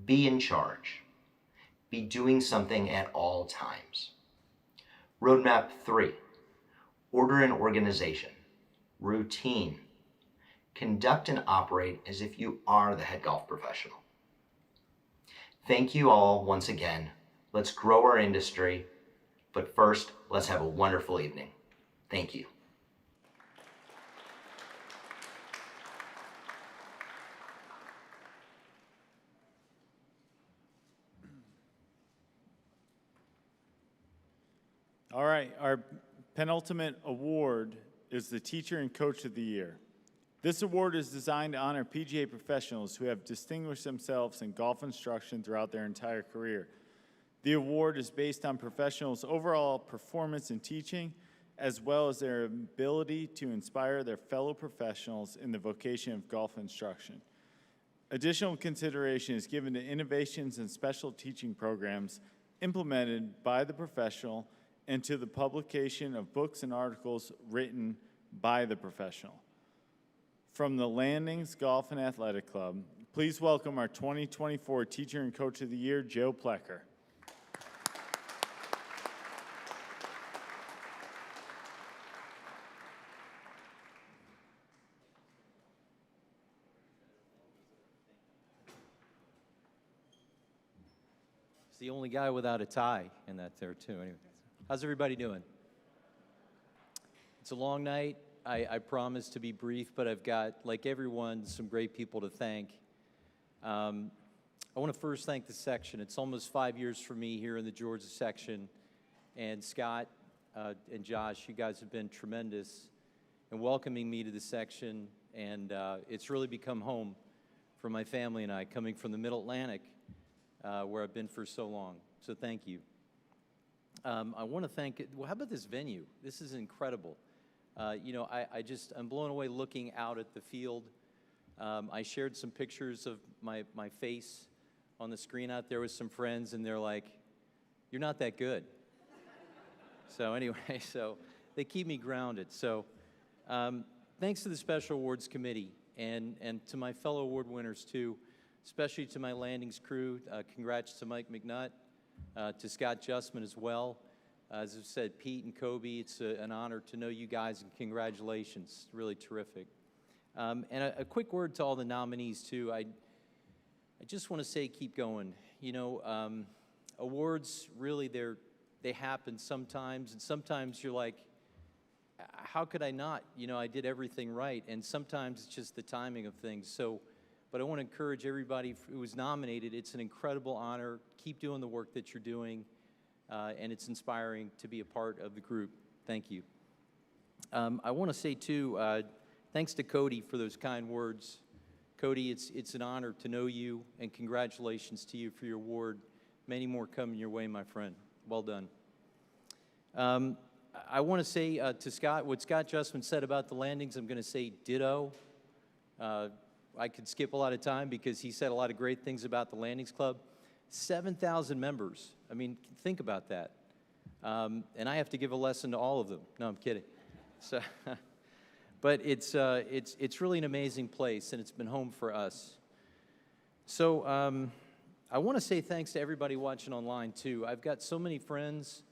S19: Be in charge. Be doing something at all times. Roadmap 3, order and organization, routine. Conduct and operate as if you are the head golf professional. Thank you all once again. Let's grow our industry, but first, let's have a wonderful evening. Thank you.
S1: All right, our penultimate award is the Teacher and Coach of the Year. This award is designed to honor PGA professionals who have distinguished themselves in golf instruction throughout their entire career. The award is based on professionals' overall performance in teaching, as well as their ability to inspire their fellow professionals in the vocation of golf instruction. Additional consideration is given to innovations and special teaching programs implemented by the professional and to the publication of books and articles written by the professional. From the Landings Golf and Athletic Club, please welcome our 2024 Teacher and Coach of the Year, Joe Plecker.
S15: He's the only guy without a tie in that there, too. Anyway, how's everybody doing? It's a long night. I promise to be brief, but I've got, like everyone, some great people to thank. I want to first thank the section. It's almost 5 years for me here in the Georgia section. And Scott and Josh, you guys have been tremendous in welcoming me to the section. And it's really become home for my family and I, coming from the Middle Atlantic, where I've been for so long. So thank you. I want to thank, well, how about this venue? This is incredible. You know, I'm blown away looking out at the field. I shared some pictures of my face on the screen out there with some friends, and they're like, "You're not that good." So anyway, so they keep me grounded. So thanks to the Special Awards Committee and to my fellow award winners too, especially to my Landings crew. Congrats to Mike McNutt, to Scott Justman as well. As I've said, Pete and Cody, it's an honor to know you guys, and congratulations. Really terrific. And a quick word to all the nominees, too. I just want to say keep going. You know, awards, really, they happen sometimes, and sometimes you're like, how could I not? You know, I did everything right, and sometimes it's just the timing of things. So, but I want to encourage everybody who was nominated. It's an incredible honor. Keep doing the work that you're doing. And it's inspiring to be a part of the group. Thank you. I want to say, too, thanks to Cody for those kind words. Cody, it's an honor to know you, and congratulations to you for your award. Many more coming your way, my friend. Well done. I want to say to Scott, what Scott Justman said about the Landings, I'm going to say ditto. I could skip a lot of time because he said a lot of great things about the Landings Club. 7,000 members. I mean, think about that. And I have to give a lesson to all of them. No, I'm kidding. So, but it's really an amazing place, and it's been home for us. So I want to say thanks to everybody watching online, too. I've got so many friends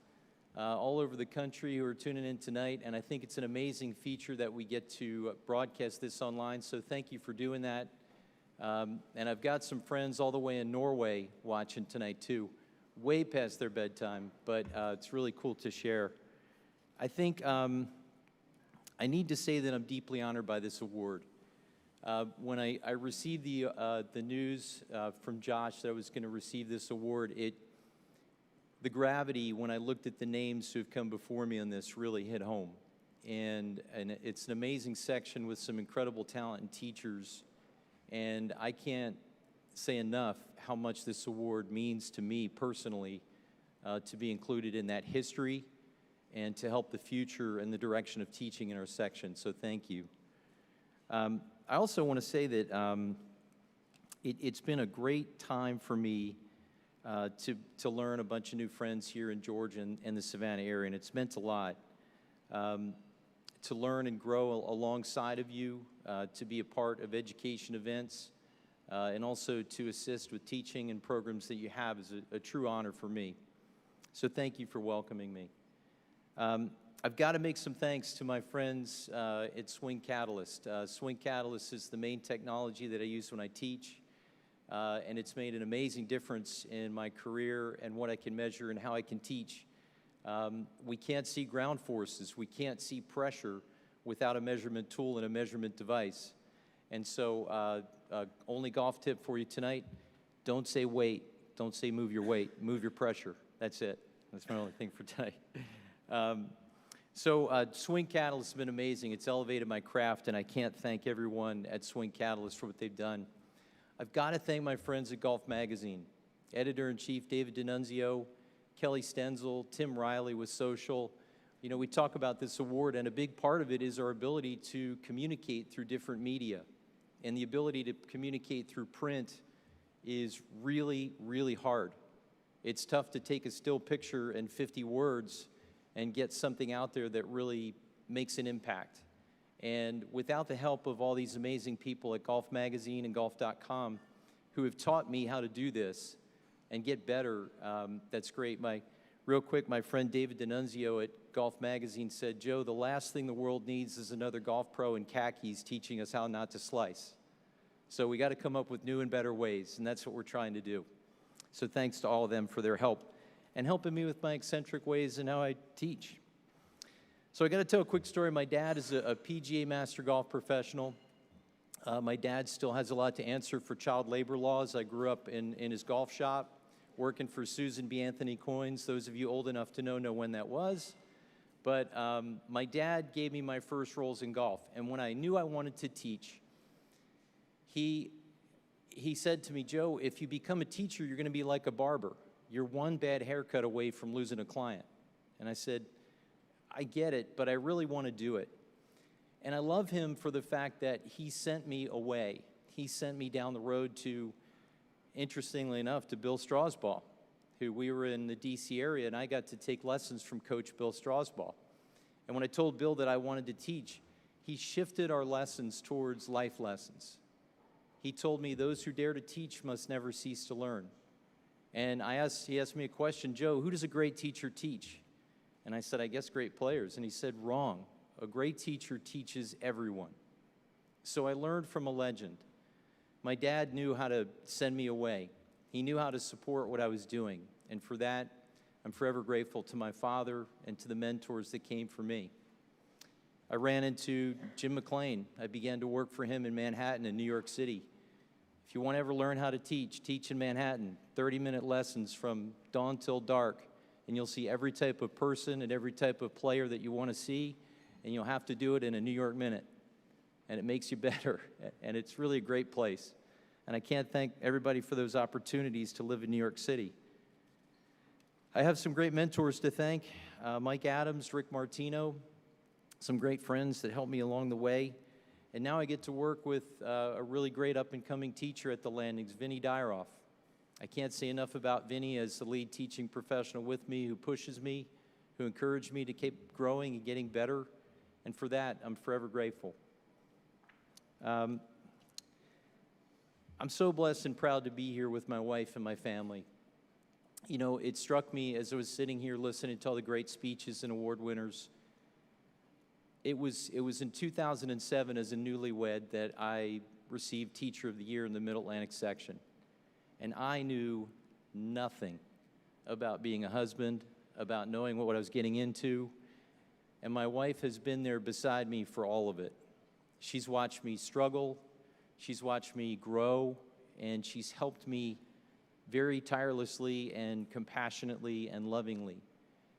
S15: all over the country who are tuning in tonight, and I think it's an amazing feature that we get to broadcast this online, so thank you for doing that. And I've got some friends all the way in Norway watching tonight, too, way past their bedtime, but it's really cool to share. I think I need to say that I'm deeply honored by this award. When I received the news from Josh that I was going to receive this award, the gravity, when I looked at the names who have come before me on this, really hit home. And it's an amazing section with some incredible talent and teachers. And I can't say enough how much this award means to me personally, to be included in that history and to help the future and the direction of teaching in our section. So thank you. I also want to say that it's been a great time for me to learn a bunch of new friends here in Georgia and the Savannah area, and it's meant a lot. To learn and grow alongside of you, to be a part of education events, and also to assist with teaching and programs that you have is a true honor for me. So thank you for welcoming me. I've got to make some thanks to my friends at Swing Catalyst. Swing Catalyst is the main technology that I use when I teach, and it's made an amazing difference in my career and what I can measure and how I can teach. We can't see ground forces. We can't see pressure without a measurement tool and a measurement device. And so only golf tip for you tonight, don't say weight. Don't say move your weight. Move your pressure. That's it. That's my only thing for tonight. Swing Catalyst has been amazing. It's elevated my craft, and I can't thank everyone at Swing Catalyst for what they've done. I've got to thank my friends at Golf Magazine, Editor-in-Chief David D'Annunzio, Kelly Stenzel, Tim Riley with Social. You know, we talk about this award, and a big part of it is our ability to communicate through different media. And the ability to communicate through print is really, really hard. It's tough to take a still picture and 50 words and get something out there that really makes an impact. And without the help of all these amazing people at Golf Magazine and golf.com who have taught me how to do this and get better, that's great. Real quick, my friend David D'Annunzio at Golf Magazine said, Joe, the last thing the world needs is another golf pro in khakis teaching us how not to slice. So we got to come up with new and better ways, and that's what we're trying to do. So thanks to all of them for their help and helping me with my eccentric ways and how I teach. So I got to tell a quick story. My dad is a PGA Master Golf professional. My dad still has a lot to answer for child labor laws. I grew up in his golf shop, working for Susan B. Anthony Coins. Those of you old enough to know when that was. But my dad gave me my first roles in golf. And when I knew I wanted to teach, he said to me, Joe, if you become a teacher, you're going to be like a barber. You're one bad haircut away from losing a client. And I said, I get it, but I really want to do it. And I love him for the fact that he sent me away. He sent me down the road to, interestingly enough, to Bill Strausbaugh, who we were in the D.C. area, and I got to take lessons from Coach Bill Strausbaugh. And when I told Bill that I wanted to teach, he shifted our lessons towards life lessons. He told me those who dare to teach must never cease to learn. And he asked me a question, Joe, who does a great teacher teach? And I said, I guess great players. And he said, wrong. A great teacher teaches everyone. So I learned from a legend. My dad knew how to send me away. He knew how to support what I was doing. And for that, I'm forever grateful to my father and to the mentors that came for me. I ran into Jim McLean. I began to work for him in Manhattan and New York City. If you want to ever learn how to teach in Manhattan, 30-minute lessons from dawn till dark, and you'll see every type of person and every type of player that you want to see, and you'll have to do it in a New York minute. And it makes you better, and it's really a great place. And I can't thank everybody for those opportunities to live in New York City. I have some great mentors to thank, Mike Adams, Rick Martino, some great friends that helped me along the way. And now I get to work with a really great up-and-coming teacher at the Landings, Vinny Dyeroff. I can't say enough about Vinny as the lead teaching professional with me, who pushes me, who encouraged me to keep growing and getting better. And for that, I'm forever grateful. I'm so blessed and proud to be here with my wife and my family. You know, it struck me as I was sitting here listening to all the great speeches and award winners. It was in 2007 as a newlywed that I received Teacher of the Year in the Mid-Atlantic section. And I knew nothing about being a husband, about knowing what I was getting into. And my wife has been there beside me for all of it. She's watched me struggle, she's watched me grow, and she's helped me very tirelessly and compassionately and lovingly.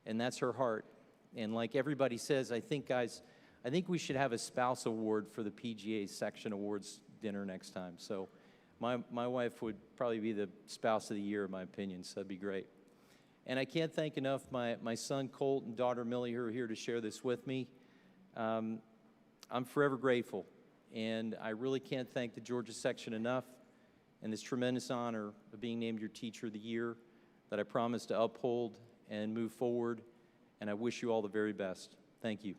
S15: And that's her heart. And like everybody says, I think, guys, I think we should have a spouse award for the PGA section awards dinner next time. So my wife would probably be the spouse of the year, in my opinion, so that'd be great. And I can't thank enough my son Colt and daughter Millie, who are here to share this with me. I'm forever grateful, and I really can't thank the Georgia section enough, and this tremendous honor of being named your Teacher of the Year that I promise to uphold and move forward, and I wish you all the very best. Thank you.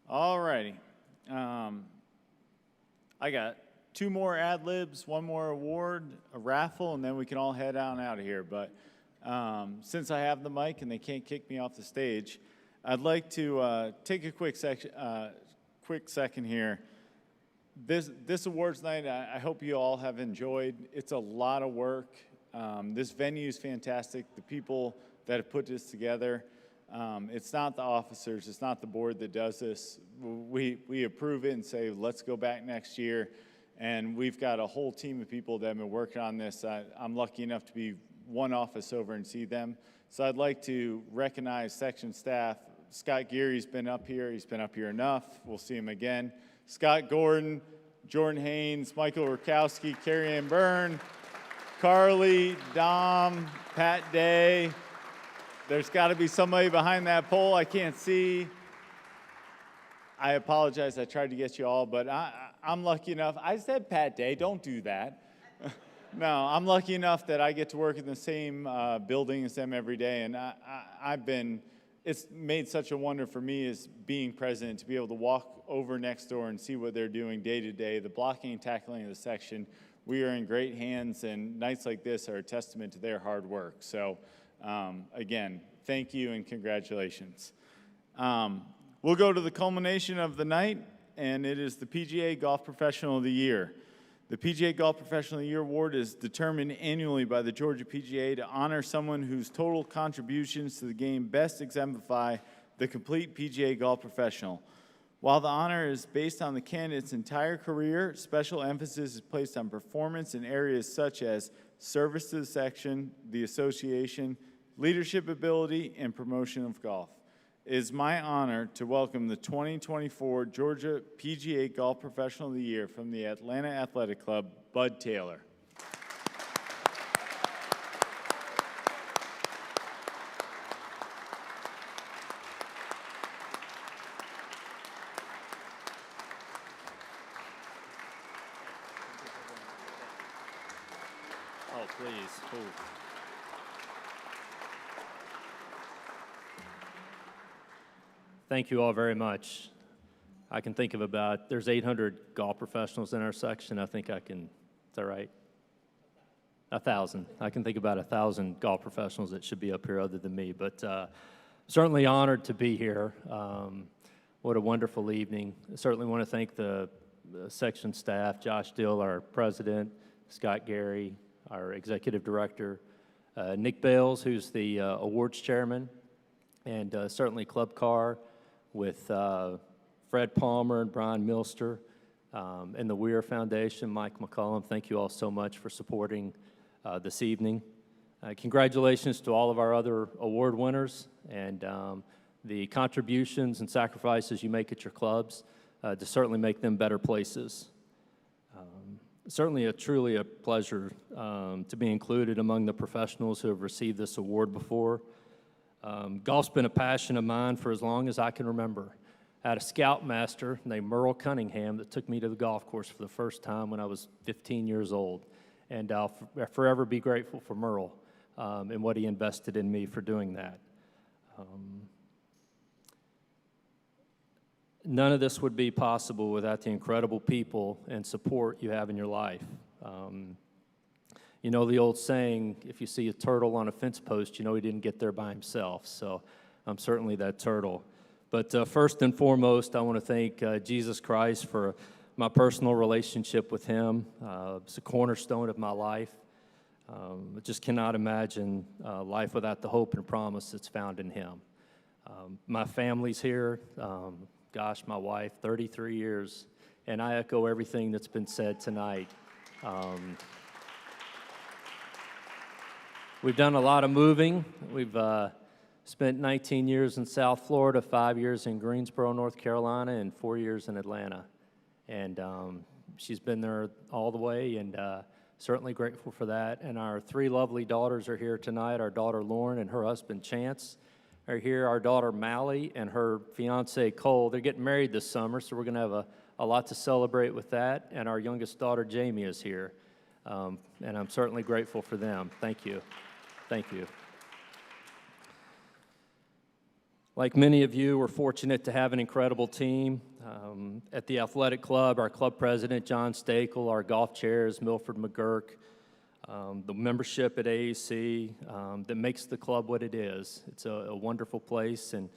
S1: All righty. I got 2 more ad libs, 1 more award, a raffle, and then we can all head on out of here. But since I have the mic and they can't kick me off the stage, I'd like to take a quick second here. This awards night, I hope you all have enjoyed. It's a lot of work. This venue is fantastic. The people that have put this together. It's not the officers, it's not the board that does this. We approve it and say, let's go back next year. And we've got a whole team of people that have been working on this. I'm lucky enough to be one office over and see them. So I'd like to recognize section staff. Scott Geary's been up here. He's been up here enough. We'll see him again. Scott Gordon, Jordan Haynes, Michael Rakowski, Carrie Ann Byrne, Carly, Dom, Pat Day. There's got to be somebody behind that pole I can't see. I apologize. I tried to get you all, but I'm lucky enough. I said Pat Day. Don't do that. No, I'm lucky enough that I get to work in the same building as them every day, and it's made such a wonder for me as being president to be able to walk over next door and see what they're doing day to day, the blocking and tackling of the section. We are in great hands, and nights like this are a testament to their hard work. So, again, thank you and congratulations. We'll go to the culmination of the night, and it is the PGA Golf Professional of the Year. The PGA Golf Professional of the Year award is determined annually by the Georgia PGA to honor someone whose total contributions to the game best exemplify the complete PGA golf professional. While the honor is based on the candidate's entire career, special emphasis is placed on performance in areas such as service to the section, the association, leadership ability, and promotion of golf. It is my honor to welcome the 2024 Georgia PGA Golf Professional of the Year from the Atlanta Athletic Club, Bud Taylor.
S8: Oh, please. Ooh. Thank you all very much. I can think of there's 800 golf professionals in our section. I think is that right? 1,000. I can think about 1,000 golf professionals that should be up here other than me, but certainly honored to be here. What a wonderful evening. I certainly want to thank the section staff, Josh Dill, our president, Scott Geary, our executive director, Nick Bales, who's the awards chairman, and certainly Club Car with Fred Palmer and Brian Milster, and the Weir Foundation, Mike McCollum. Thank you all so much for supporting this evening. Congratulations to all of our other award winners and the contributions and sacrifices you make at your clubs to certainly make them better places. Certainly truly a pleasure to be included among the professionals who have received this award before. Golf's been a passion of mine for as long as I can remember. I had a scoutmaster named Merle Cunningham that took me to the golf course for the first time when I was 15 years old. And I'll forever be grateful for Merle and what he invested in me for doing that. None of this would be possible without the incredible people and support you have in your life. You know the old saying, if you see a turtle on a fence post, you know he didn't get there by himself. So I'm certainly that turtle. But first and foremost, I want to thank Jesus Christ for my personal relationship with him. It's a cornerstone of my life.
S17: I just cannot imagine life without the hope and promise that's found in him. My family's here. Gosh, my wife, 33 years, and I echo everything that's been said tonight. We've done a lot of moving. We've spent 19 years in South Florida, 5 years in Greensboro, North Carolina, and 4 years in Atlanta. And she's been there all the way, and certainly grateful for that. And our 3 lovely daughters are here tonight. Our daughter Lauren and her husband Chance are here. Our daughter Mally and her fiance Cole. They're getting married this summer, so we're going to have a lot to celebrate with that. And our youngest daughter Jamie is here. And I'm certainly grateful for them. Thank you. Thank you. Like many of you, we're fortunate to have an incredible team. At the athletic club, our club president, John Stakel, our golf chairs, Milford McGurk, the membership at AAC that makes the club what it is. It's a wonderful place and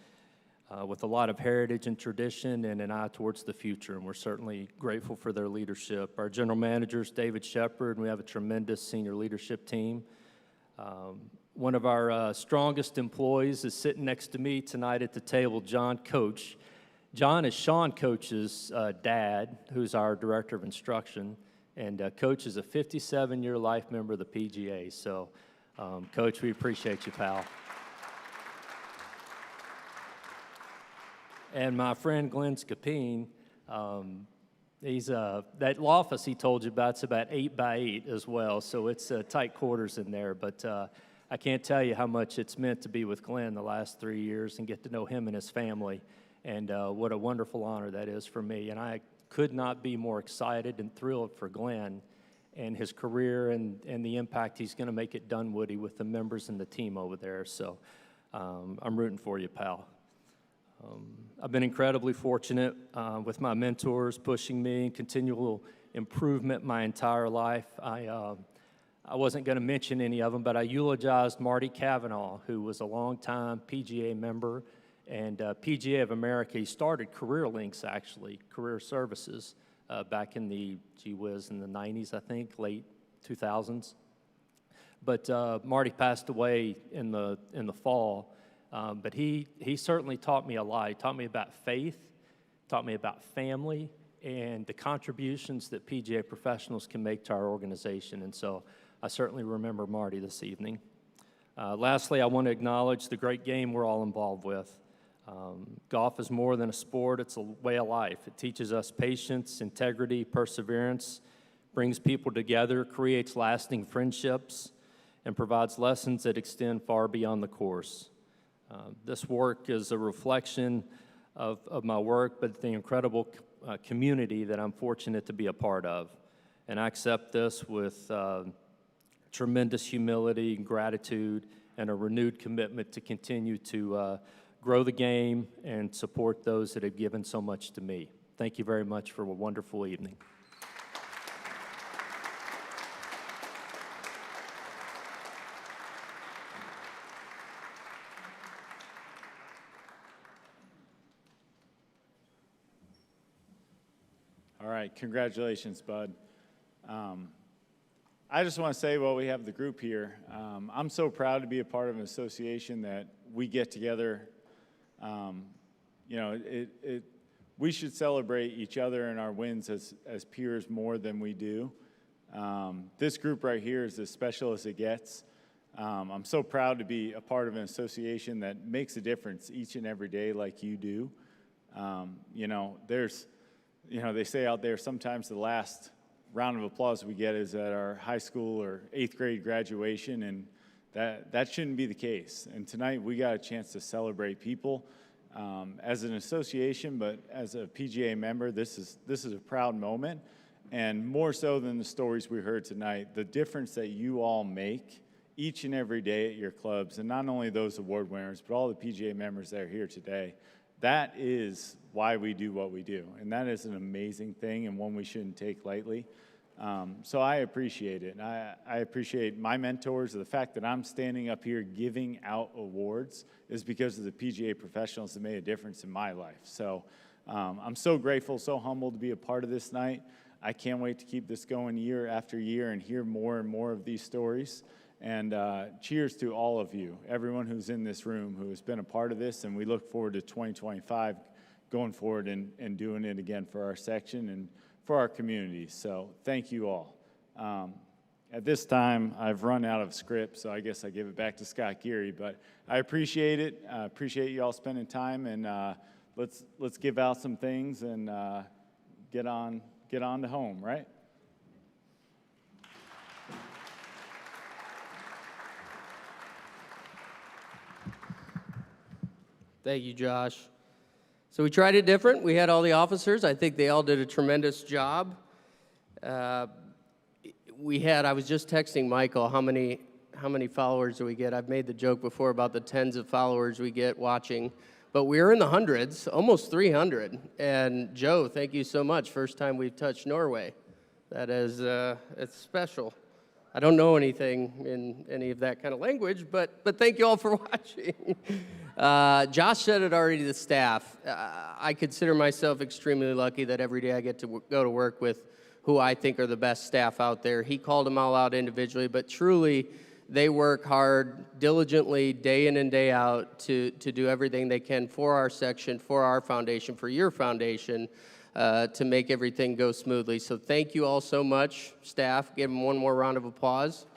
S17: with a lot of heritage and tradition and an eye towards the future, and we're certainly grateful for their leadership. Our general manager is David Shepard, and we have a tremendous senior leadership team. One of our strongest employees is sitting next to me tonight at the table, John Coach. John is Sean Coach's dad, who's our director of instruction, and Coach is a 57-year life member of the PGA. So, Coach, we appreciate you, pal. And my friend Glenn Scapin, he's that office he told you about, it's about 8 by 8 as well, so it's tight quarters in there. But I can't tell you how much it's meant to be with Glenn the last 3 years and get to know him and his family. And what a wonderful honor that is for me. And I could not be more excited and thrilled for Glenn and his career and the impact he's going to make at Dunwoody with the members and the team over there. So I'm rooting for you, pal. I've been incredibly fortunate with my mentors pushing me and continual improvement my entire life. I wasn't going to mention any of them, but I eulogized Marty Cavanaugh, who was a longtime PGA member and PGA of America. He started Career Links, actually, Career Services, back in the, in the 90s, I think, late 2000s. But Marty passed away in the fall. But he certainly taught me a lot. He taught me about faith, taught me about family, and the contributions that PGA professionals can make to our organization. And so I certainly remember Marty this evening. Lastly, I want to acknowledge the great game we're all involved with. Golf is more than a sport, it's a way of life. It teaches us patience, integrity, perseverance, brings people together, creates lasting friendships, and provides lessons that extend far beyond the course. This work is a reflection of my work, but the incredible community that I'm fortunate to be a part of. And I accept this with tremendous humility and gratitude and a renewed commitment to continue to grow the game and support those that have given so much to me. Thank you very much for a wonderful evening.
S1: All right, congratulations, bud. I just want to say while we have the group here, I'm so proud to be a part of an association that we get together. We should celebrate each other and our wins as peers more than we do. This group right here is as special as it gets. I'm so proud to be a part of an association that makes a difference each and every day like you do. They say out there sometimes the last round of applause we get is at our high school or 8th grade graduation, and that shouldn't be the case. And tonight we got a chance to celebrate people as an association, but as a PGA member, this is a proud moment. And more so than the stories we heard tonight, the difference that you all make each and every day at your clubs, and not only those award winners, but all the PGA members that are here today, that is why we do what we do. And that is an amazing thing and one we shouldn't take lightly. So I appreciate it. And I appreciate my mentors. The fact that I'm standing up here giving out awards is because of the PGA professionals that made a difference in my life. So I'm so grateful, so humbled to be a part of this night. I can't wait to keep this going year after year and hear more and more of these stories. And cheers to all of you, everyone who's in this room who has been a part of this, and we look forward to 2025 going forward and doing it again for our section and for our community. So thank you all. At this time, I've run out of script, so I guess I give it back to Scott Geary, but I appreciate it. I appreciate you all spending time, and let's give out some things and get on to home, right?
S2: Thank you, Josh. So we tried it different. We had all the officers. I think they all did a tremendous job. I was just texting Michael, how many followers do we get? I've made the joke before about the tens of followers we get watching, but we're in the hundreds, almost 300. And Joe, thank you so much. First time we've touched Norway. That is, it's special. I don't know anything in any of that kind of language, but thank you all for watching. Josh said it already, the staff. I consider myself extremely lucky that every day I get to go to work with who I think are the best staff out there. He called them all out individually, but truly they work hard, diligently, day in and day out to do everything they can for our section, for our foundation, for your foundation, to make everything go smoothly. So thank you all so much, staff. Give them one more round of applause.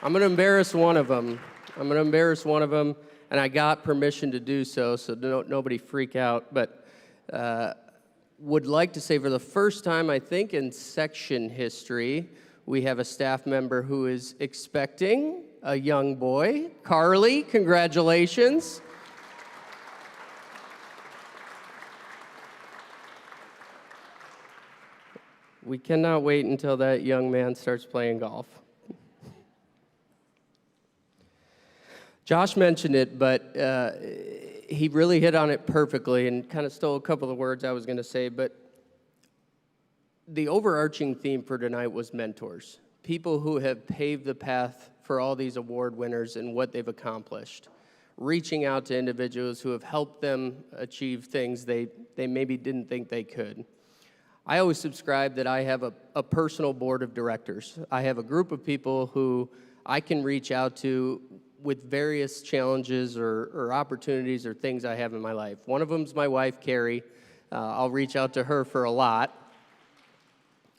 S2: I'm going to embarrass one of them. And I got permission to do so nobody freak out. But would like to say for the first time, I think, in section history, we have a staff member who is expecting a young boy. Carly, congratulations. We cannot wait until that young man starts playing golf. Josh mentioned it, but he really hit on it perfectly and kind of stole a couple of words I was going to say. But the overarching theme for tonight was mentors, people who have paved the path for all these award winners and what they've accomplished, reaching out to individuals who have helped them achieve things they maybe didn't think they could. I always subscribe that I have a personal board of directors. I have a group of people who I can reach out to with various challenges or opportunities or things I have in my life. One of them's my wife, Carrie. I'll reach out to her for a lot.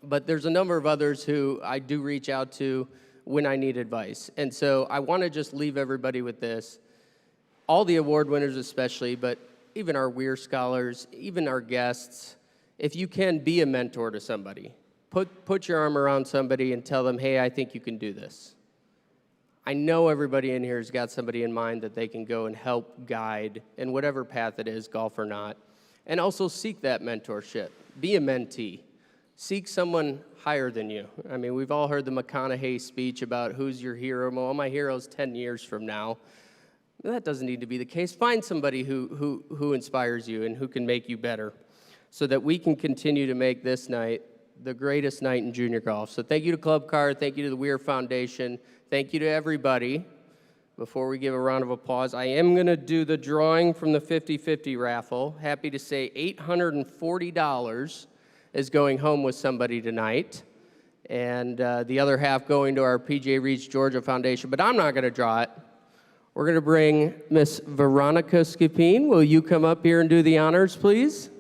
S2: But there's a number of others who I do reach out to when I need advice. And so I want to just leave everybody with this. All the award winners especially, but even our Weir scholars, even our guests, if you can be a mentor to somebody, put your arm around somebody and tell them, hey, I think you can do this. I know everybody in here has got somebody in mind that they can go and help guide in whatever path it is, golf or not. And also seek that mentorship. Be a mentee. Seek someone higher than you. I mean, we've all heard the McConaughey speech about who's your hero. Well, my hero's 10 years from now. That doesn't need to be the case. Find somebody who inspires you and who can make you better so that we can continue to make this night the greatest night in junior golf. So thank you to Club Card. Thank you to the Weir Foundation. Thank you to everybody. Before we give a round of applause, I am going to do the drawing from the 50-50 raffle. Happy to say $840 is going home with somebody tonight, and the other half going to our PGA Reach Georgia Foundation, but I'm not going to draw it. We're going to bring Miss Veronica Scapin. Will you come up here and do the honors, please?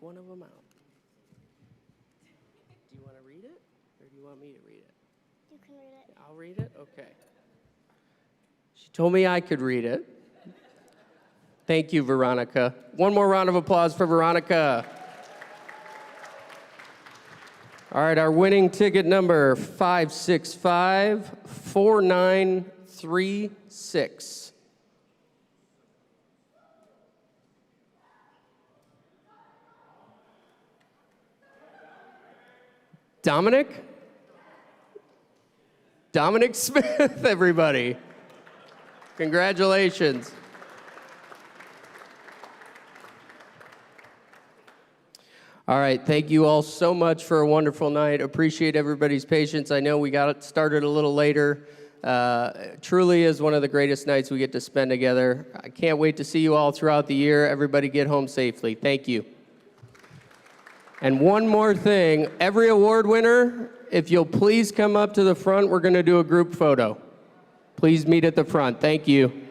S2: One of them out. Do you want to read it, or do you want me to read it?
S20: You can read it.
S2: I'll read it? Okay. She told me I could read it. Thank you, Veronica. One more round of applause for Veronica. All right, our winning ticket number, 5654936. Dominic Smith, everybody. Congratulations. All right, thank you all so much for a wonderful night. Appreciate everybody's patience. I know we got it started a little later. Truly is one of the greatest nights we get to spend together. I can't wait to see you all throughout the year. Everybody get home safely. Thank you. And one more thing, every award winner, if you'll please come up to the front, we're going to do a group photo. Please meet at the front. Thank you.